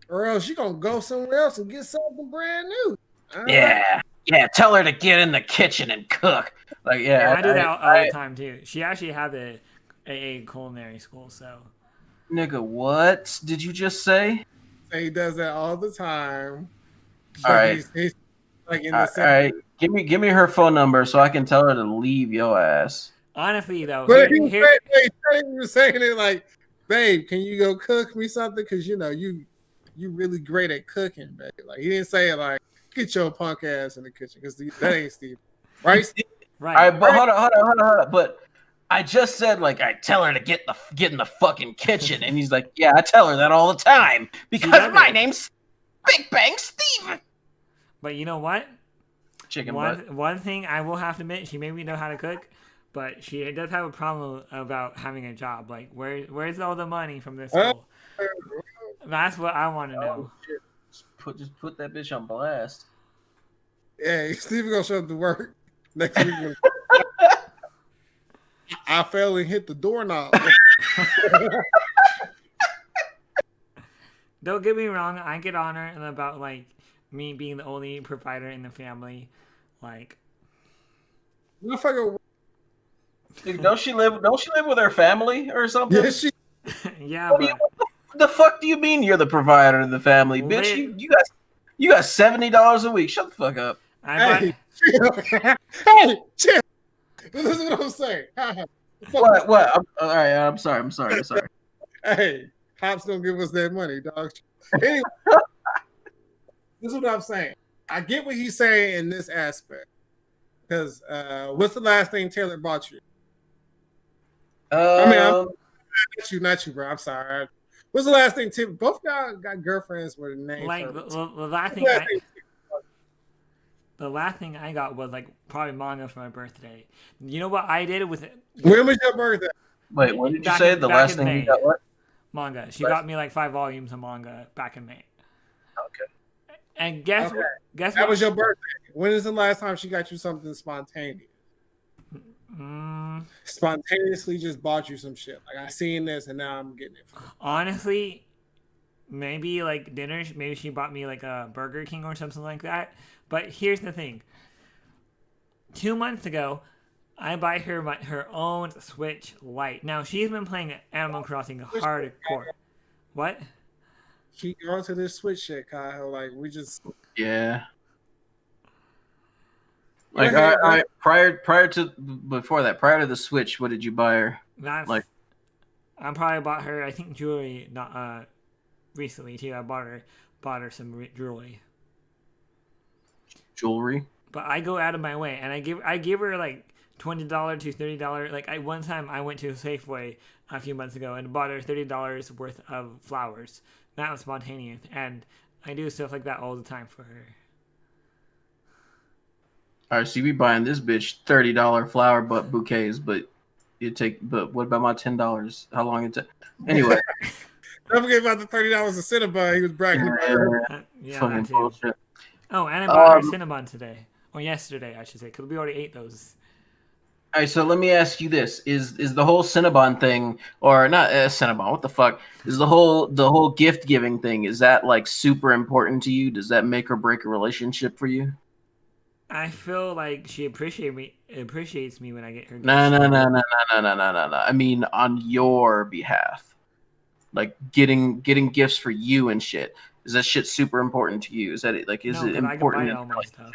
or else she gonna go somewhere else and get something brand new. Yeah, tell her to get in the kitchen and cook. Like, yeah, I do that all the time too. She actually had a culinary school, so. Nigga, what did you just say? He does that all the time. All right, he's like in all right. Give me her phone number so I can tell her to leave your ass. Honestly, though, but he was saying it like, babe, can you go cook me something? Because you really great at cooking, babe. Like he didn't say it like, get your punk ass in the kitchen because that ain't Steve, right? Steve? Right. All right, but hold on. But I just said like I tell her to get in the fucking kitchen, and he's like, yeah, I tell her that all the time because my name's Big Bang Steve. But you know what? Chicken butt. One thing I will have to admit, she made me know how to cook, but she does have a problem about having a job. Like, where's all the money from this school? That's what I want to know. Just put that bitch on blast. Hey, Steve gonna show up to work next week. I fell and hit the doorknob. Don't get me wrong, I get on her and about like me being the only provider in the family. Like, motherfucker. Dude, don't she live with her family or something? Yeah, yeah, what the fuck do you mean you're the provider of the family, bitch? You got $70 a week. Shut the fuck up. Hey, chill. This is what I'm saying. What? All right. I'm sorry. Hey, cops don't give us that money, dog. Anyway, this is what I'm saying. I get what he's saying in this aspect. Because what's the last thing Taylor bought you? Not you, bro. I'm sorry. What's the last thing Tim? Both guys got girlfriends with a name. Like the last thing I got was like probably manga for my birthday. You know what I did with it? When was your birthday? Wait, what did you say? The last thing you got what? Manga. She got me like 5 volumes of manga back in May. Okay. And guess what? That was your birthday. When is the last time she got you something spontaneous? Spontaneously just bought you some shit. Like I seen this and now I'm getting it. Honestly, maybe like dinner. Maybe she bought me like a Burger King or something like that. But here's the thing. 2 months ago, I buy her her own Switch Lite. Now she's been playing Animal Crossing hardcore. What? Keep going to this Switch shit, Kyle. Like we just Like prior to the Switch, what did you buy her? I probably bought her. I think jewelry. Not recently too. I bought her some jewelry. Jewelry. But I go out of my way and I give her like $20 to $30. Like one time I went to Safeway a few months ago and bought her $30 worth of flowers. That was spontaneous, and I do stuff like that all the time for her. All right, so you be buying this bitch $30 flower butt bouquets, but but what about my $10? How long it take? Anyway. Don't forget about the $30 of Cinnabon he was bragging about. Yeah, Fucking that too. bullshit. Oh, and I bought her Cinnabon today. Or yesterday, I should say, because we already ate those. All right, so let me ask you this: Is the whole Cinnabon thing, or not Cinnabon? What the fuck is the whole gift giving thing? Is that like super important to you? Does that make or break a relationship for you? I feel like she appreciates me when I get her gifts. No. I mean, on your behalf, like getting gifts for you and shit. Is that shit super important to you? Is that like is it important? I can buy all my stuff.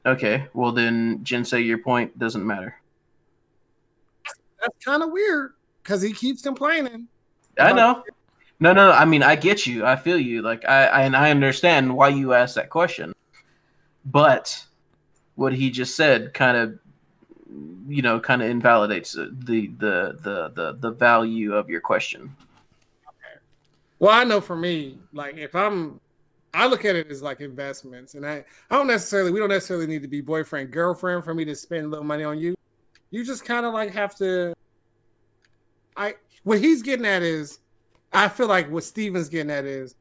Okay, well then, Jinsei, your point doesn't matter. That's kind of weird because he keeps complaining. I know. No. I mean, I get you. I feel you. Like I understand why you asked that question. But what he just said kind of invalidates the value of your question. Okay. Well, I know for me, like I look at it as like investments, and we don't necessarily need to be boyfriend, girlfriend for me to spend a little money on you. You just kind of like have to. What he's getting at is, I feel like what Steven's getting at is,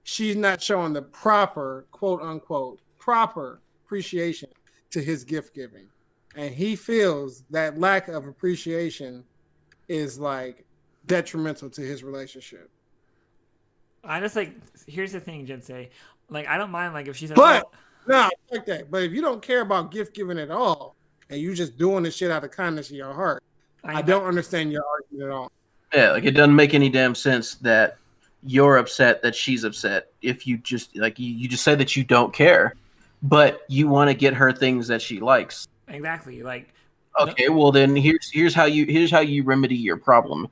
she's not showing the proper, quote unquote, proper appreciation to his gift giving. And he feels that lack of appreciation is like detrimental to his relationship. I just like, here's the thing, Jinsei. Like, I don't mind, like, if she says, but no, like that. But if you don't care about gift giving at all, and you just doing the shit out of kindness in your heart, I don't understand your argument at all. Yeah, like it doesn't make any damn sense that you're upset that she's upset if you just like you just say that you don't care, but you want to get her things that she likes. Exactly. Like, okay, well then here's how you remedy your problem.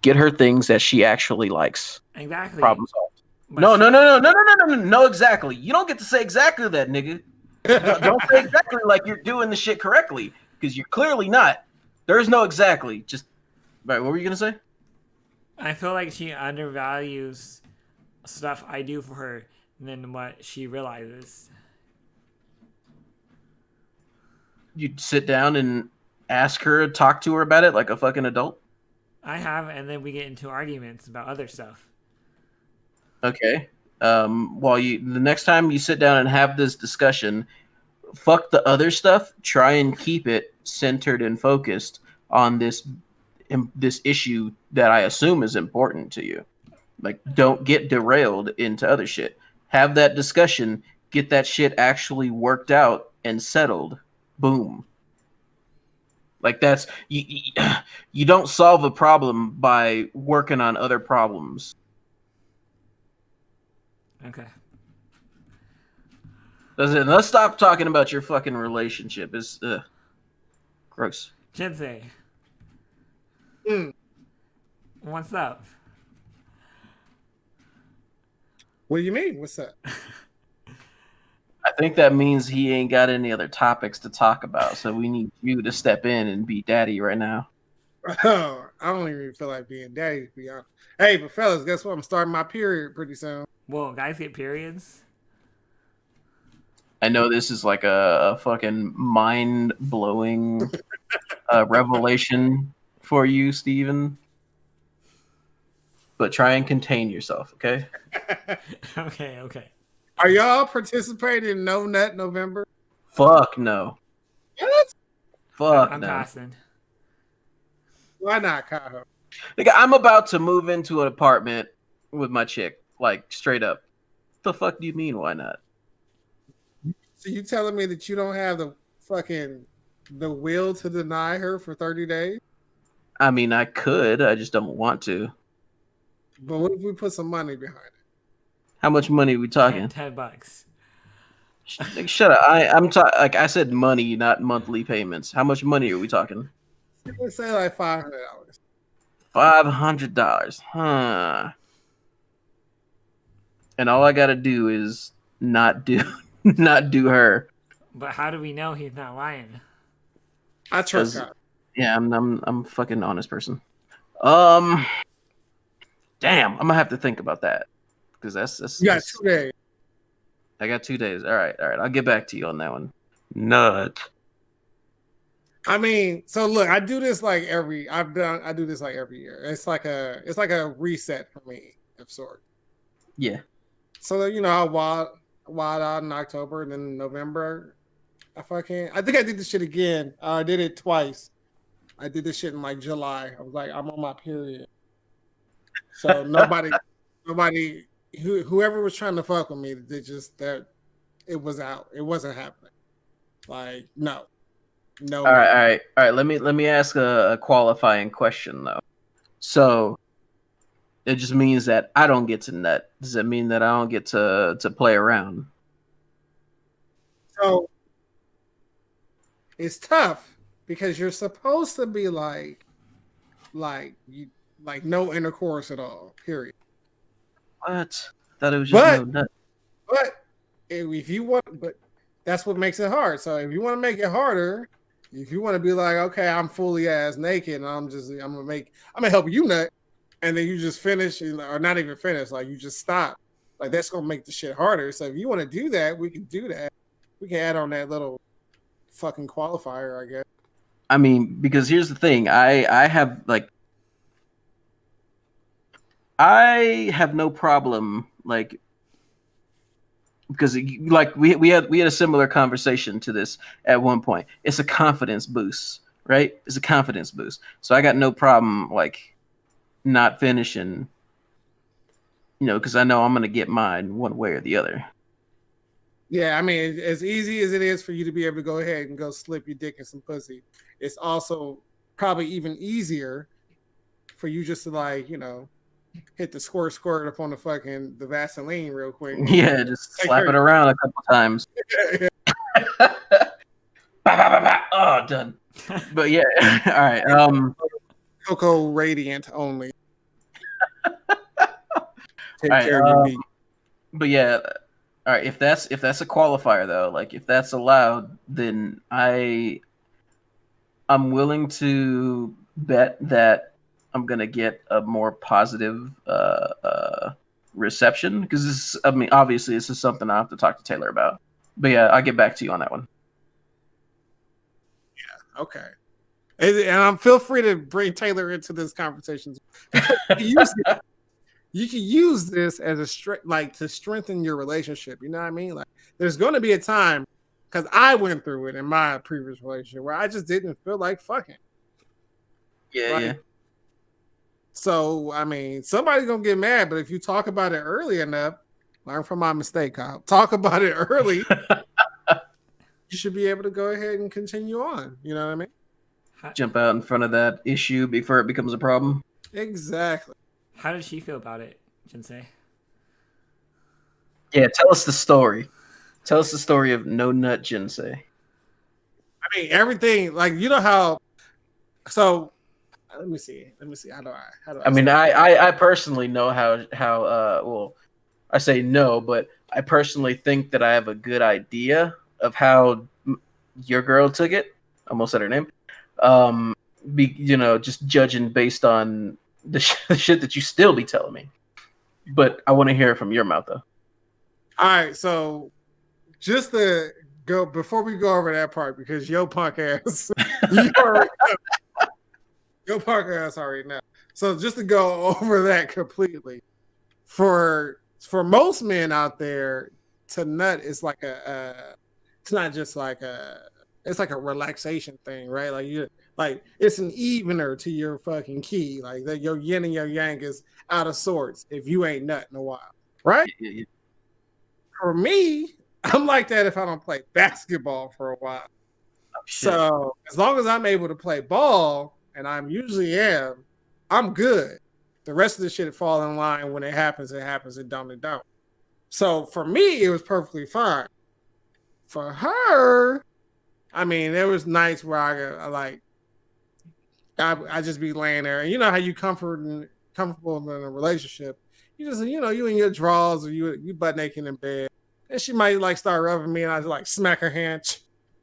Get her things that she actually likes. Exactly. Problem solved. No, exactly. You don't get to say exactly that, nigga. Don't say exactly like you're doing the shit correctly, because you're clearly not. There's no exactly. Just right. What were you gonna say? I feel like she undervalues stuff I do for her than what she realizes. You sit down and ask her, talk to her about it like a fucking adult? I have, and then we get into arguments about other stuff. Okay. The next time you sit down and have this discussion, fuck the other stuff. Try and keep it centered and focused on this issue that I assume is important to you. Like, don't get derailed into other shit. Have that discussion. Get that shit actually worked out and settled. Boom. Like that's you don't solve a problem by working on other problems. Okay. Let's stop talking about your fucking relationship. It's gross. Jinsei. What's up? What do you mean? What's up? I think that means he ain't got any other topics to talk about, so we need you to step in and be daddy right now. Oh, I don't even feel like being daddy, to be honest. Hey, but fellas, guess what? I'm starting my period pretty soon. Whoa, guys get periods? I know this is like a fucking mind-blowing revelation for you, Steven. But try and contain yourself, okay? Okay. Are y'all participating in No Nut November? Fuck no. What? Fuck I'm no. passing. Why not, Kyle? Like, I'm about to move into an apartment with my chick, like straight up. What the fuck do you mean? Why not? So you telling me that you don't have the will to deny her for 30 days? I mean, I could. I just don't want to. But what if we put some money behind it? How much money are we talking? $10. Like, shut up. I'm talking. Like I said, money, not monthly payments. How much money are we talking? Let's say like $500. $500, huh? And all I gotta do is not do her. But how do we know he's not lying? I trust 'Cause- God. Yeah, I'm a fucking honest person. Damn, I'm gonna have to think about that because You got that's 2 days. I got 2 days. All right. I'll get back to you on that one. Nut. I mean, so look, I do this like I do this like every year. It's like a reset for me of sort. Yeah. So I wild out in October and then in November. I think I did this shit again. I did it twice. I did this shit in like July. I was like, I'm on my period. So whoever was trying to fuck with me, they just that it was out. It wasn't happening. Like no, All man. right. Let me ask a qualifying question though. So it just means that I don't get to nut. Does it mean that I don't get to play around? So it's tough because you're supposed to be like you like no intercourse at all. Period. What? Thought it was just But no nut. but if you want, but that's what makes it hard. So if you want to make it harder, if you want to be like, okay, I'm fully ass naked, and I'm gonna help you nut, and then you just finish, or not even finish, like you just stop. Like that's gonna make the shit harder. So if you want to do that, we can do that. We can add on that little fucking qualifier, I guess. I mean, because here's the thing. I have no problem like because like we had a similar conversation to this at one point. It's a confidence boost, right? It's a confidence boost. So I got no problem like not finishing, because I know I'm gonna get mine one way or the other. Yeah, I mean, as easy as it is for you to be able to go ahead and go slip your dick in some pussy, it's also probably even easier for you just to like, hit the squirt up on the Vaseline real quick. Yeah, just slap it around a couple times. Bah, bah, bah, bah. Oh, done. But yeah, all right. Cocoa Radiant only. Take All right, care of your meat. but yeah, all right. If that's a qualifier though, like if that's allowed, then I'm willing to bet that I'm gonna get a more positive reception because I mean, obviously, this is something I have to talk to Taylor about. But yeah, I'll get back to you on that one. Okay. And feel free to bring Taylor into this conversation. You can use this as to strengthen your relationship. You know what I mean? Like, there's going to be a time because I went through it in my previous relationship where I just didn't feel like fucking. Yeah, yeah. So I mean, somebody's gonna get mad, but if you talk about it early enough, learn from my mistake, Kyle. Talk about it early. You should be able to go ahead and continue on. You know what I mean? Jump out in front of that issue before it becomes a problem. Exactly. How did she feel about it, Jinsei? Yeah, tell us the story. Tell us the story of No Nut Jinsei. I mean, everything like how. So let me see. How do I? I mean, I personally know how well, I say no, but I personally think that I have a good idea of how your girl took it. Almost said her name. Just judging based on the shit that you still be telling me. But I want to hear it from your mouth, though. All right, so just to go before we go over that part, because yo punk ass, yo punk ass already know. So just to go over that completely, for most men out there, to nut is like it's not just like it's like a relaxation thing, right? Like it's an evener to your fucking key, like that your yin and your yang is out of sorts if you ain't nut in a while, right? Yeah. For me, I'm like that if I don't play basketball for a while. Oh, so as long as I'm able to play ball, and I'm usually am, I'm good. The rest of the shit fall in line. When it happens, it happens. It don't. So for me, it was perfectly fine. For her, I mean, there was nights where I just be laying there, and you know how you comfortable in a relationship. You just you in your drawers or you butt naked in bed, And she might like start rubbing me, and I just like smack her hand,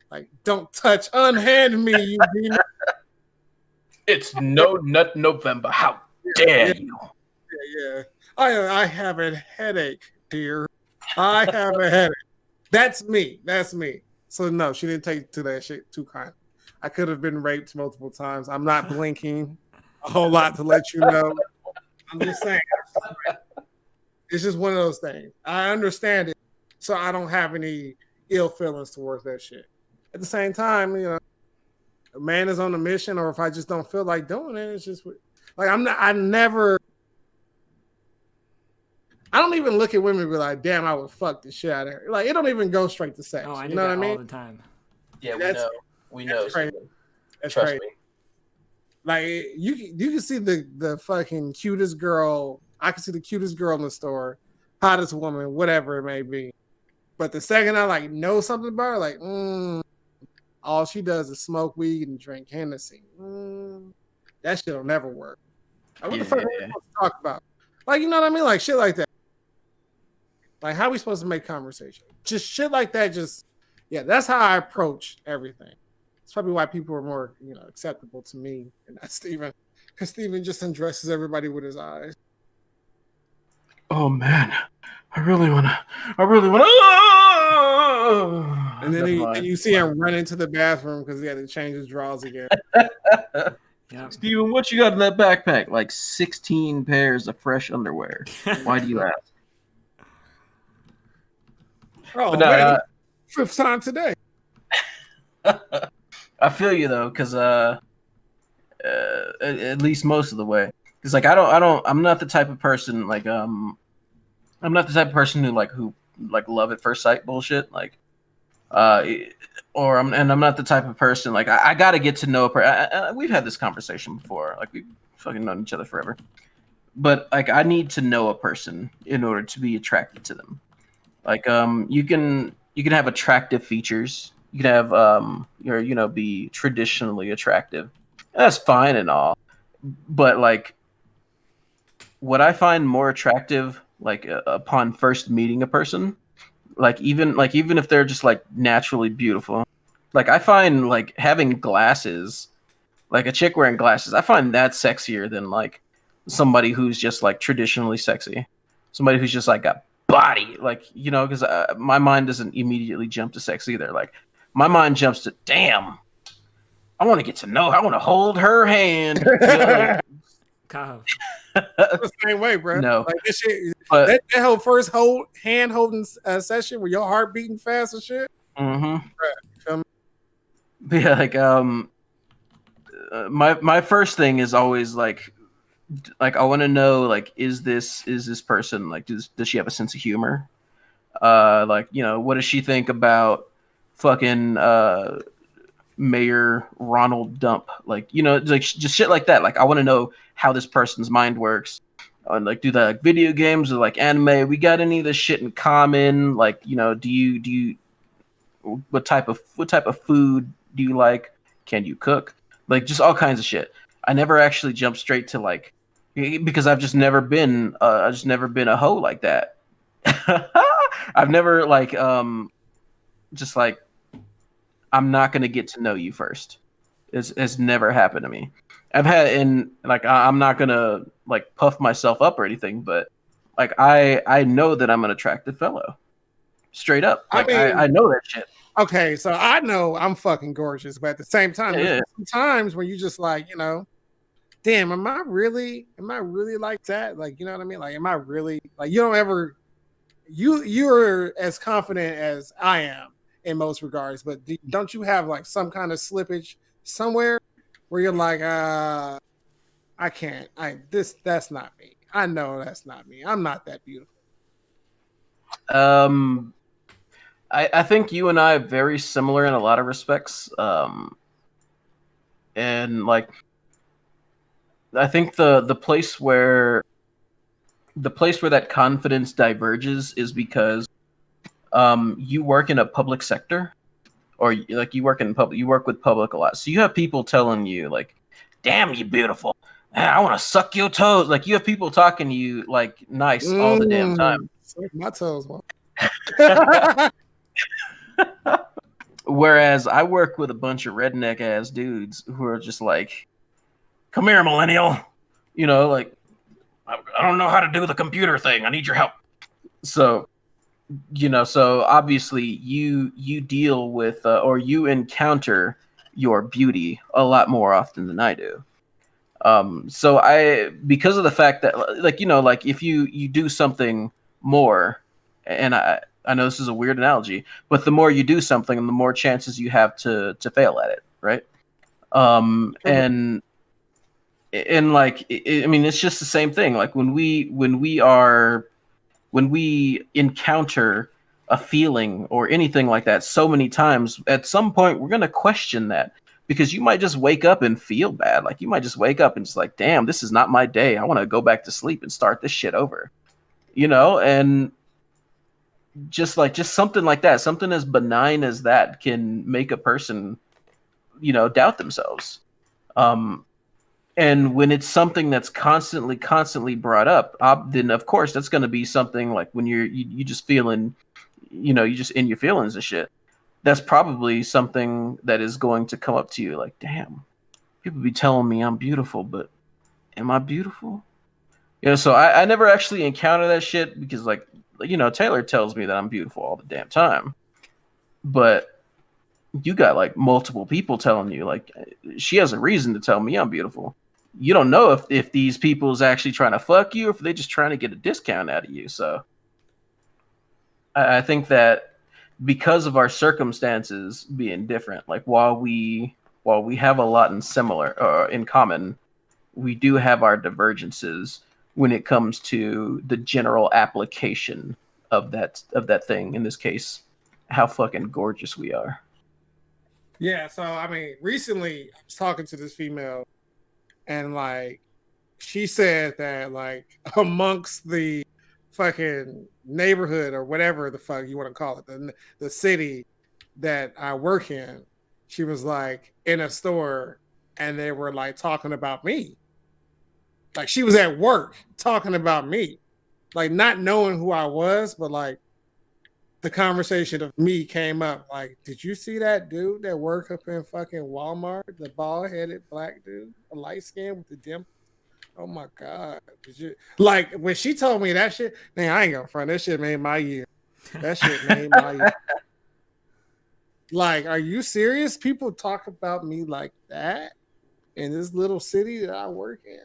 like don't touch, unhand me, you demon. It's no nut November. How dare you? Yeah. I have a headache, dear. I have a headache. That's me. That's me. So no, she didn't take to that shit too kind. I could have been raped multiple times. I'm not blinking a whole lot to let you know. I'm just saying. It's just one of those things. I understand it, so I don't have any ill feelings towards that shit. At the same time, you know, a man is on a mission, or if I just don't feel like doing it, it's just like I'm not. I don't even look at women and be like, damn, I would fuck the shit out of her. Like, it don't even go straight to sex. Oh, I do you know that what I mean? all the time. Yeah, we that's know. crazy. Steven. That's Trust crazy. me. Like you can see the fucking cutest girl. I can see the cutest girl in the store, hottest woman, whatever it may be. But the second I like know something about her, like, all she does is smoke weed and drink Hennessy. That shit'll never work. Like, what the fuck are we supposed to talk about? Like, you know what I mean? Like shit like that. Like, how are we supposed to make conversation? Just shit like that. Yeah, that's how I approach everything. It's probably why people are more, you know, acceptable to me and not Steven. Because Steven just undresses everybody with his eyes. Oh man, I really wanna. And then you see him run into the bathroom because he had to change his drawers again. Yeah. Steven, what you got in that backpack? Like 16 pairs of fresh underwear. Why do you ask? Oh, But no, man, fifth time today. I feel you though, because at least most of the way, because like I'm not the type of person like I'm not the type of person who love at first sight bullshit, like I'm not the type of person like I gotta get to know a person. We've had this conversation before, like we've fucking known each other forever, but like I need to know a person in order to be attracted to them. Like you can have attractive features. You can have be traditionally attractive. That's fine and all. But like what I find more attractive like upon first meeting a person, even if they're just like naturally beautiful. Like I find like having glasses, like a chick wearing glasses, I find that sexier than like somebody who's just like traditionally sexy. Somebody who's just like got body, like, you know, because my mind doesn't immediately jump to sex either. Like my mind jumps to damn, I want to get to know her. I want to hold her hand. You know, Kaho. The same way, bro. No, like this shit. but That whole first hand holding session where your heart beating fast and shit. Mm-hmm. Yeah, like my first thing is always like I want to know like is this person like does she have a sense of humor? Like, you know, what does she think about fucking Mayor Ronald Dump? Like, you know, like just shit like that. Like I want to know how this person's mind works. And like, do they like video games or like anime? We got any of this shit in common? Like, you know, do you what type of food do you like? Can you cook? Like just all kinds of shit. I never actually jumped straight to like because I've just never been a hoe like that. I've never like just like I'm not gonna get to know you first. It's never happened to me. I've had and like I'm not gonna like puff myself up or anything, but like I know that I'm an attractive fellow. Straight up. Like I know that shit. Okay, so I know I'm fucking gorgeous, but at the same time, Yeah. sometimes when you just like, you know, damn, am I really like that? Like, you know what I mean? Like, am I really like you don't ever you're as confident as I am in most regards, but don't you have like some kind of slippage somewhere where you're like, I can't, that's not me. I know that's not me. I'm not that beautiful. I think you and I are very similar in a lot of respects. And like I think the place where that confidence diverges is because you work in a public sector or like you work with public a lot. So you have people telling you like, damn, you beautiful. Man, I want to suck your toes. Like you have people talking to you like nice all the damn time. Suck my toes, man. Whereas I work with a bunch of redneck ass dudes who are just like, "Come here, millennial," like, I don't know how to do the computer thing. I need your help. So, so obviously you deal with or you encounter your beauty a lot more often than I do. So because of the fact that, like, like if you do something more, and I know this is a weird analogy, but the more you do something, the more chances you have to fail at it, right? And like, I mean, it's just the same thing. Like when we encounter a feeling or anything like that so many times, at some point we're going to question that, because you might just wake up and feel bad. Like, you might just wake up and just like, damn, this is not my day. I want to go back to sleep and start this shit over, and just something like that, something as benign as that can make a person, doubt themselves. And when it's something that's constantly brought up, then of course that's going to be something like when you just feeling, you just in your feelings and shit. That's probably something that is going to come up to you like, damn, people be telling me I'm beautiful, but am I beautiful? So I never actually encounter that shit because, like, Taylor tells me that I'm beautiful all the damn time. But you got like multiple people telling you, like, she has a reason to tell me I'm beautiful. You don't know if these people is actually trying to fuck you or if they're just trying to get a discount out of you. So I think that because of our circumstances being different, like, while we have a lot in common, we do have our divergences when it comes to the general application of that thing. In this case, how fucking gorgeous we are. Yeah, so I mean, recently I was talking to this female, and like, she said that, like, amongst the fucking neighborhood or whatever the fuck you want to call it, the city that I work in, she was like in a store, and they were like talking about me. Like, she was at work talking about me, like, not knowing who I was, but like the conversation of me came up. Like, did you see that dude that worked up in fucking Walmart? The bald headed black dude, a light skin with the dim. Oh my god! Did you, like, when she told me that shit? Man, I ain't gonna front. That shit made my year. That shit made my year. Like, are you serious? People talk about me like that in this little city that I work in.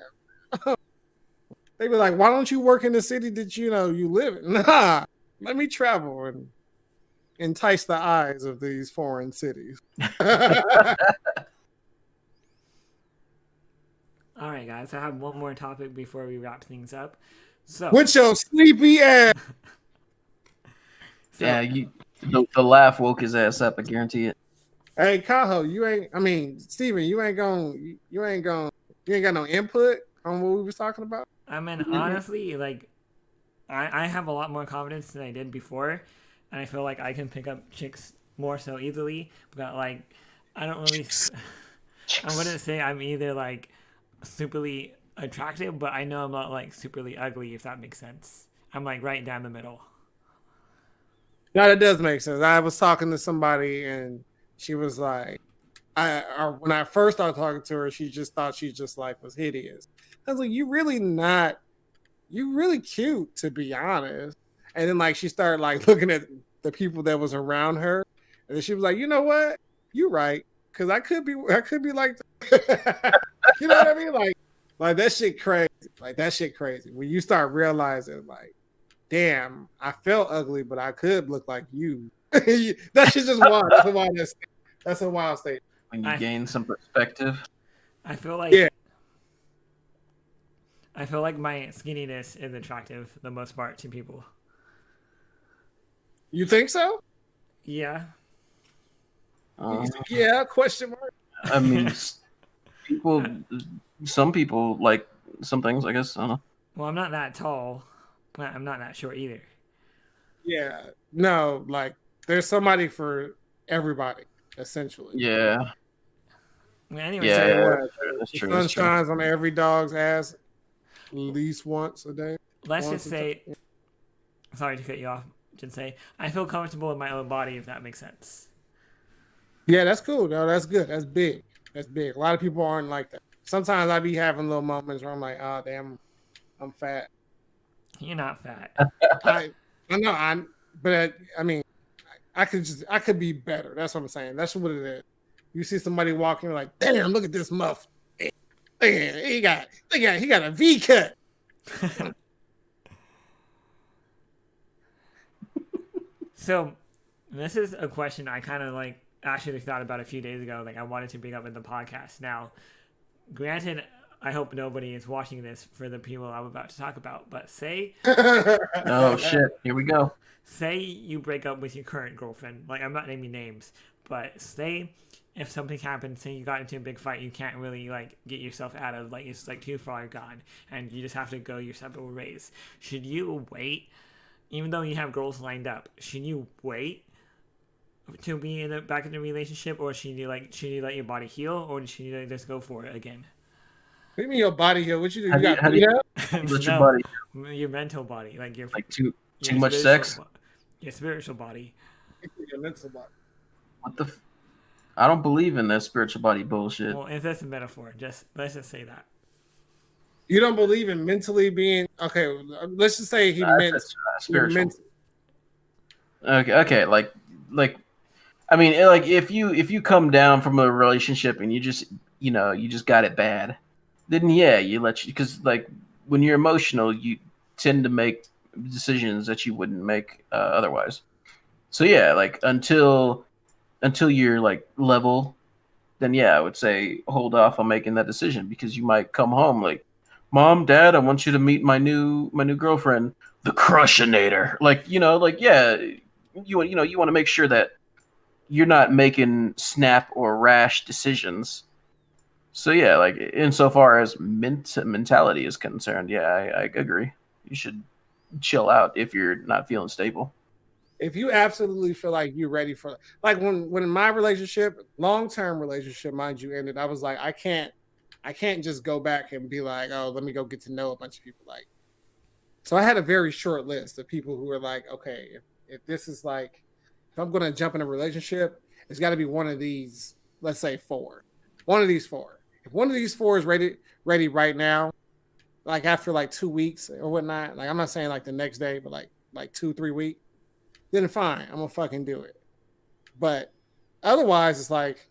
They be like, why don't you work in the city that you live in? Nah, let me travel and entice the eyes of these foreign cities. All right, guys. I have one more topic before we wrap things up. So, With your sleepy ass. Yeah, the laugh woke his ass up. I guarantee it. Hey, Kaho, Steven, you ain't got no input on what we was talking about? I mean, honestly, like, I have a lot more confidence than I did before, and I feel like I can pick up chicks more so easily. But like, I don't really. I wouldn't say I'm either like superly attractive, but I know I'm not like superly ugly, if that makes sense. I'm like right down the middle. No, that does make sense. I was talking to somebody, and she was like, when I first started talking to her, she just thought she just like was hideous. I was like, you really cute, to be honest. And then like she started like looking at the people that was around her, and then she was like, you know what? You right, because I could be like, you know what I mean? Like that shit crazy. Like that shit crazy. When you start realizing, like, damn, I felt ugly, but I could look like you. That shit's just wild. That's a wild state. When you gain some perspective. I feel like I feel like my skinniness is attractive the most part to people. You think so? Yeah. Yeah? Question mark. I mean, some people like some things. I guess I don't know. Well, I'm not that tall, but I'm not that short either. Yeah. No, like there's somebody for everybody, essentially. Yeah. Anyway, Yeah, that's true. The sun shines on every dog's ass at least once a day. Let's just say, sorry to cut you off, Jinsei. I feel comfortable in my own body, if that makes sense. Yeah, that's cool. No, that's good. That's big. That's big. A lot of people aren't like that. Sometimes I be having little moments where I'm like, oh damn, I'm fat. You're not fat. I know but I mean, I could be better. That's what I'm saying. That's what it is. You see somebody walking like, damn, look at this muff. Damn, he got a V cut. So, this is a question I kind of like actually thought about a few days ago. Like, I wanted to bring up in the podcast. Now, granted, I hope nobody is watching this for the people I'm about to talk about. But say Oh shit! Here we go. say you break up with your current girlfriend. Like, I'm not naming names, but say if something happens, say you got into a big fight, you can't really like get yourself out of, like, it's like too far gone, and you just have to go your separate ways. Should you wait, even though you have girls lined up? Should you wait to be back in the relationship, or should you let your body heal, or should you just go for it again? What do you mean your body here? What you do? How You do you, got how do you beat up? let your body your mental body, like too your much spiritual sex? your spiritual body. Your mental body. What the? I don't believe in that spiritual body bullshit. Well, if that's a metaphor, let's just say that. You don't believe in mentally being okay. Let's just say he meant That's spiritual. mental. Okay, like I mean, like if you come down from a relationship and you just got it bad, then yeah, because like when you're emotional, you tend to make decisions that you wouldn't make otherwise. So yeah, like until you're like level, then yeah, I would say hold off on making that decision because you might come home like, Mom, Dad, I want you to meet my new girlfriend, the Crushinator. Like like yeah, you want to make sure that you're not making snap or rash decisions. So yeah, like insofar as mentality is concerned, yeah, I agree. You should chill out if you're not feeling stable. If you absolutely feel like you're ready for, like when my relationship, long term relationship, mind you, ended, I was like, I can't just go back and be like, oh, let me go get to know a bunch of people. Like, so I had a very short list of people who were like, okay, if this is like, if I'm going to jump in a relationship, it's got to be one of these, let's say 4. One of these 4. If one of these 4 is ready right now, like after like 2 weeks or whatnot, like I'm not saying like the next day, but like 2-3 weeks, then fine, I'm gonna fucking do it. But otherwise, it's like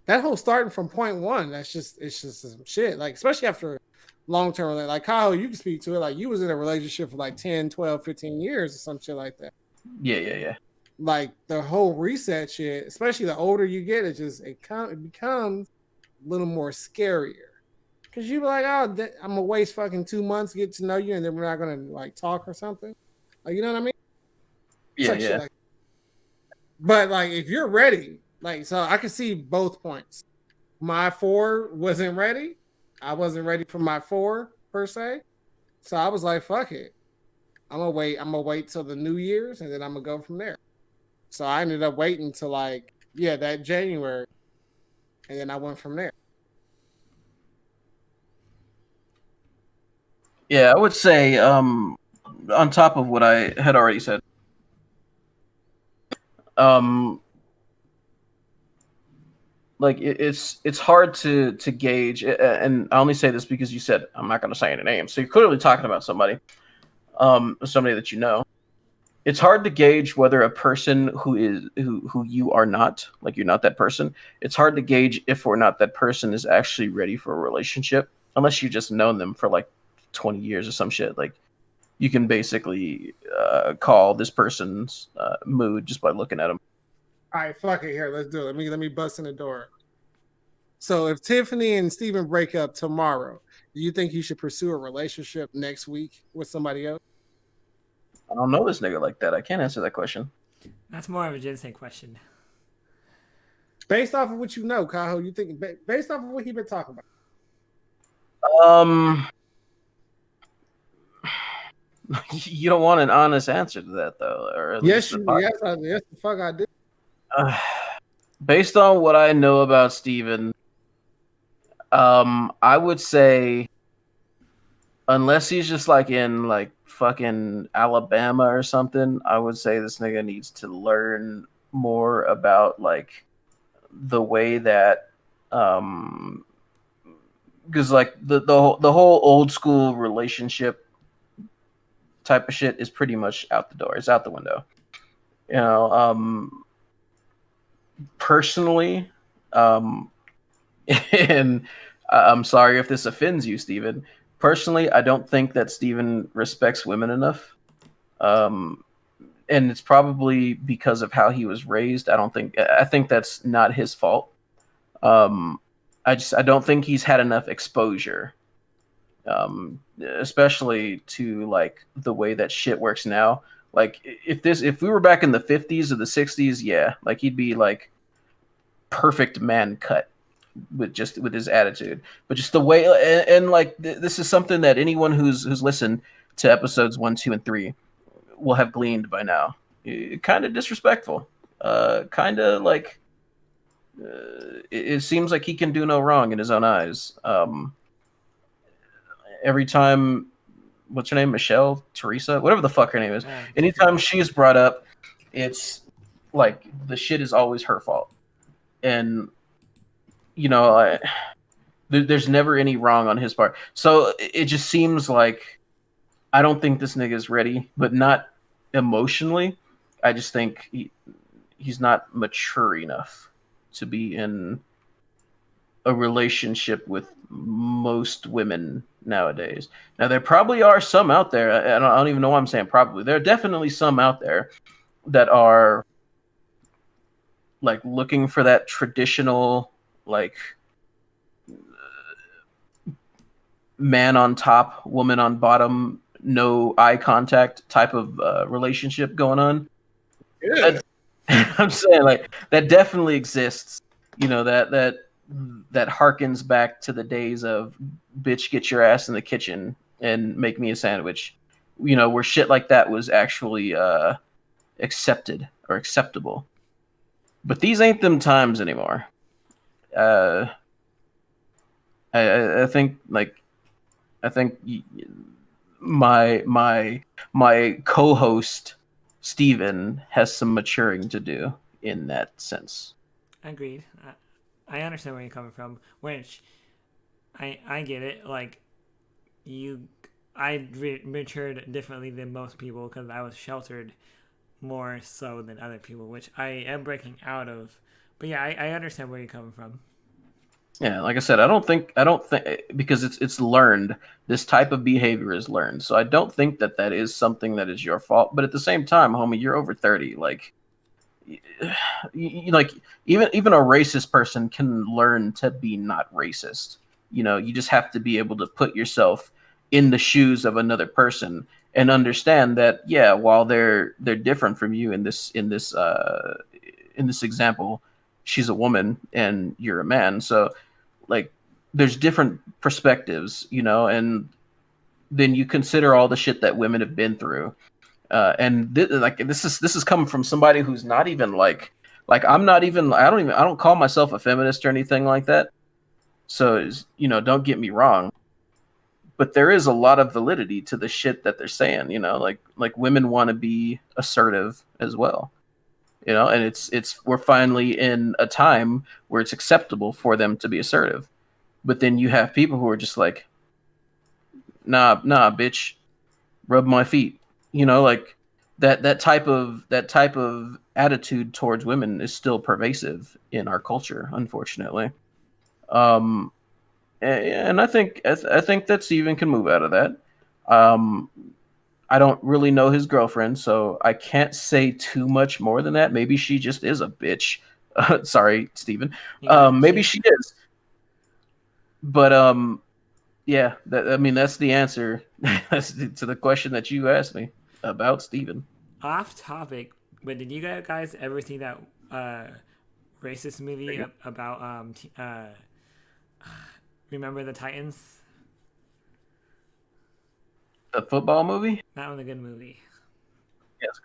that whole starting from point one. It's just some shit. Like especially after long term, like Kyle, you can speak to it. Like you was in a relationship for like 10, 12, 15 years or some shit like that. Yeah. Like the whole reset shit, especially the older you get, it becomes a little more scarier. Cause you be like, oh, I'm gonna waste fucking 2 months to get to know you, and then we're not gonna like talk or something. Like you know what I mean? Yeah. Shit like, but like if you're ready, like so I can see both points. My 4 wasn't ready. I wasn't ready for my 4 per se. So I was like, fuck it. I'm gonna wait till the New Year's and then I'm gonna go from there. So I ended up waiting till like, yeah, that January. And then I went from there. Yeah, I would say on top of what I had already said, like it's hard to gauge, and I only say this because you said I'm not going to say any names, so you're clearly talking about somebody that you know. It's hard to gauge whether a person who you are not, like you're not that person. It's hard to gauge if or not that person is actually ready for a relationship unless you just known them for like 20 years or some shit. Like you can basically call this person's mood just by looking at them. All right, fuck it. Here, let's do it. Let me bust in the door. So if Tiffany and Steven break up tomorrow, do you think you should pursue a relationship next week with somebody else? I don't know this nigga like that. I can't answer that question. That's more of a Jinsei question. Based off of what you know, Kaho, you think based off of what he been talking about? You don't want an honest answer to that though, or yes, yes, the fuck I do. Based on what I know about Steven, I would say unless he's just like in like fucking Alabama or something, I would say this nigga needs to learn more about like the way that because like the whole old school relationship type of shit is pretty much out the door. It's out the window. You know, personally, um, and I'm sorry if this offends you, Steven. Personally, I don't think that Steven respects women enough. Um, and it's probably because of how he was raised. I think that's not his fault. Um, I don't think he's had enough exposure, especially to like the way that shit works now. Like if we were back in the 50s or the 60s, yeah, like he'd be like perfect man cut with his attitude, but just the way and like this is something that anyone who's listened to episodes 1, 2, and 3 will have gleaned by now. Kind of disrespectful. Kind of like it seems like he can do no wrong in his own eyes. Every time, what's her name, Michelle, Teresa, whatever the fuck her name is. Anytime she's brought up, it's like the shit is always her fault, and you know, there's never any wrong on his part. So it just seems like I don't think this nigga's ready, but not emotionally. I just think he's not mature enough to be in a relationship with most women nowadays. Now there probably are some out there. I don't even know why I'm saying probably. There are definitely some out there that are like looking for that traditional like man on top, woman on bottom, no eye contact type of relationship going on. Yeah. I'm saying like that definitely exists. You know that harkens back to the days of bitch get your ass in the kitchen and make me a sandwich. You know where shit like that was actually accepted or acceptable. But these ain't them times anymore. Uh, I think like I think my co-host Steven has some maturing to do in that sense. Agreed. I understand where you're coming from. Which I get it. Like you, matured differently than most people because I was sheltered more so than other people, which I am breaking out of. But yeah, I understand where you're coming from. Yeah, like I said, I don't think because it's learned. This type of behavior is learned, so I don't think that that is something that is your fault. But at the same time, homie, you're over 30. Like, like even a racist person can learn to be not racist. You know, you just have to be able to put yourself in the shoes of another person and understand that yeah, while they're different from you in this example, she's a woman and you're a man, so like there's different perspectives, you know, and then you consider all the shit that women have been through. Like this is coming from somebody who's not even like I'm not even I don't call myself a feminist or anything like that. So you know, don't get me wrong, but there is a lot of validity to the shit that they're saying. You know, like women want to be assertive as well. You know, and it's we're finally in a time where it's acceptable for them to be assertive. But then you have people who are just like, nah, bitch, rub my feet. You know, like that type of attitude towards women is still pervasive in our culture, unfortunately. Um, and I think that Steven can move out of that. Um, I don't really know his girlfriend, so I can't say too much more than that. Maybe she just is a bitch. Sorry, Steven. You got Maybe issues. she is, but yeah, I mean that's the answer to the question that you asked me about Steven. Off topic, but did you guys ever see that uh, racist movie about Remember the Titans? The football movie? That was a good movie Yes.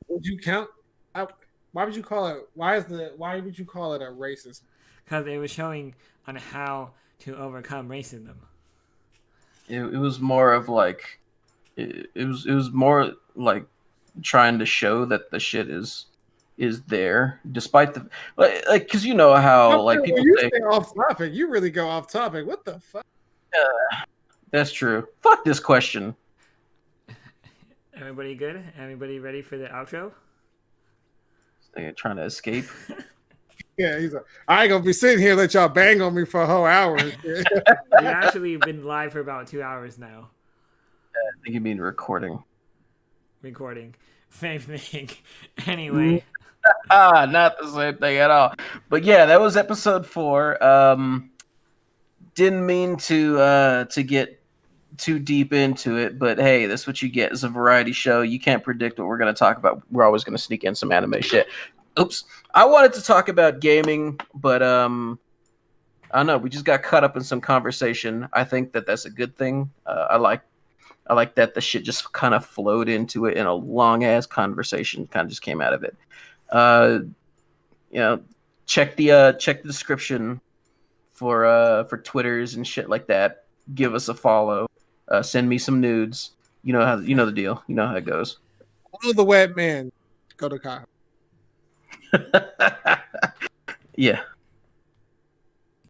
Would you count? I, why would you call it? Why would you call it a racist? because it was showing on how to overcome racism. it was more of like it was more like trying to show that the shit is there, despite the like because you know how No, like when people you say stay off topic, you really go off topic. What the fuck? that's true. Fuck this question. Everybody good? Everybody ready for the outro? They're trying to escape. Yeah, he's like, I ain't gonna be sitting here and let y'all bang on me for a whole hour. We've actually been live for about 2 hours now, I think you mean recording. recording. Same thing. Anyway, Not the same thing at all. But yeah, that was episode 4. Didn't mean to get too deep into it, but hey, that's what you get. It's a variety show. You can't predict what we're going to talk about. We're always going to sneak in some anime shit. Oops. I wanted to talk about gaming, but I don't know. We just got caught up in some conversation. I think that that's a good thing. I like that the shit just kind of flowed into it in a long ass conversation. Kind of just came out of it. You know, check the description for Twitters and shit like that. Give us a follow. Send me some nudes. You know the deal. You know how it goes. Follow the web man. Go to Kyle. Yeah.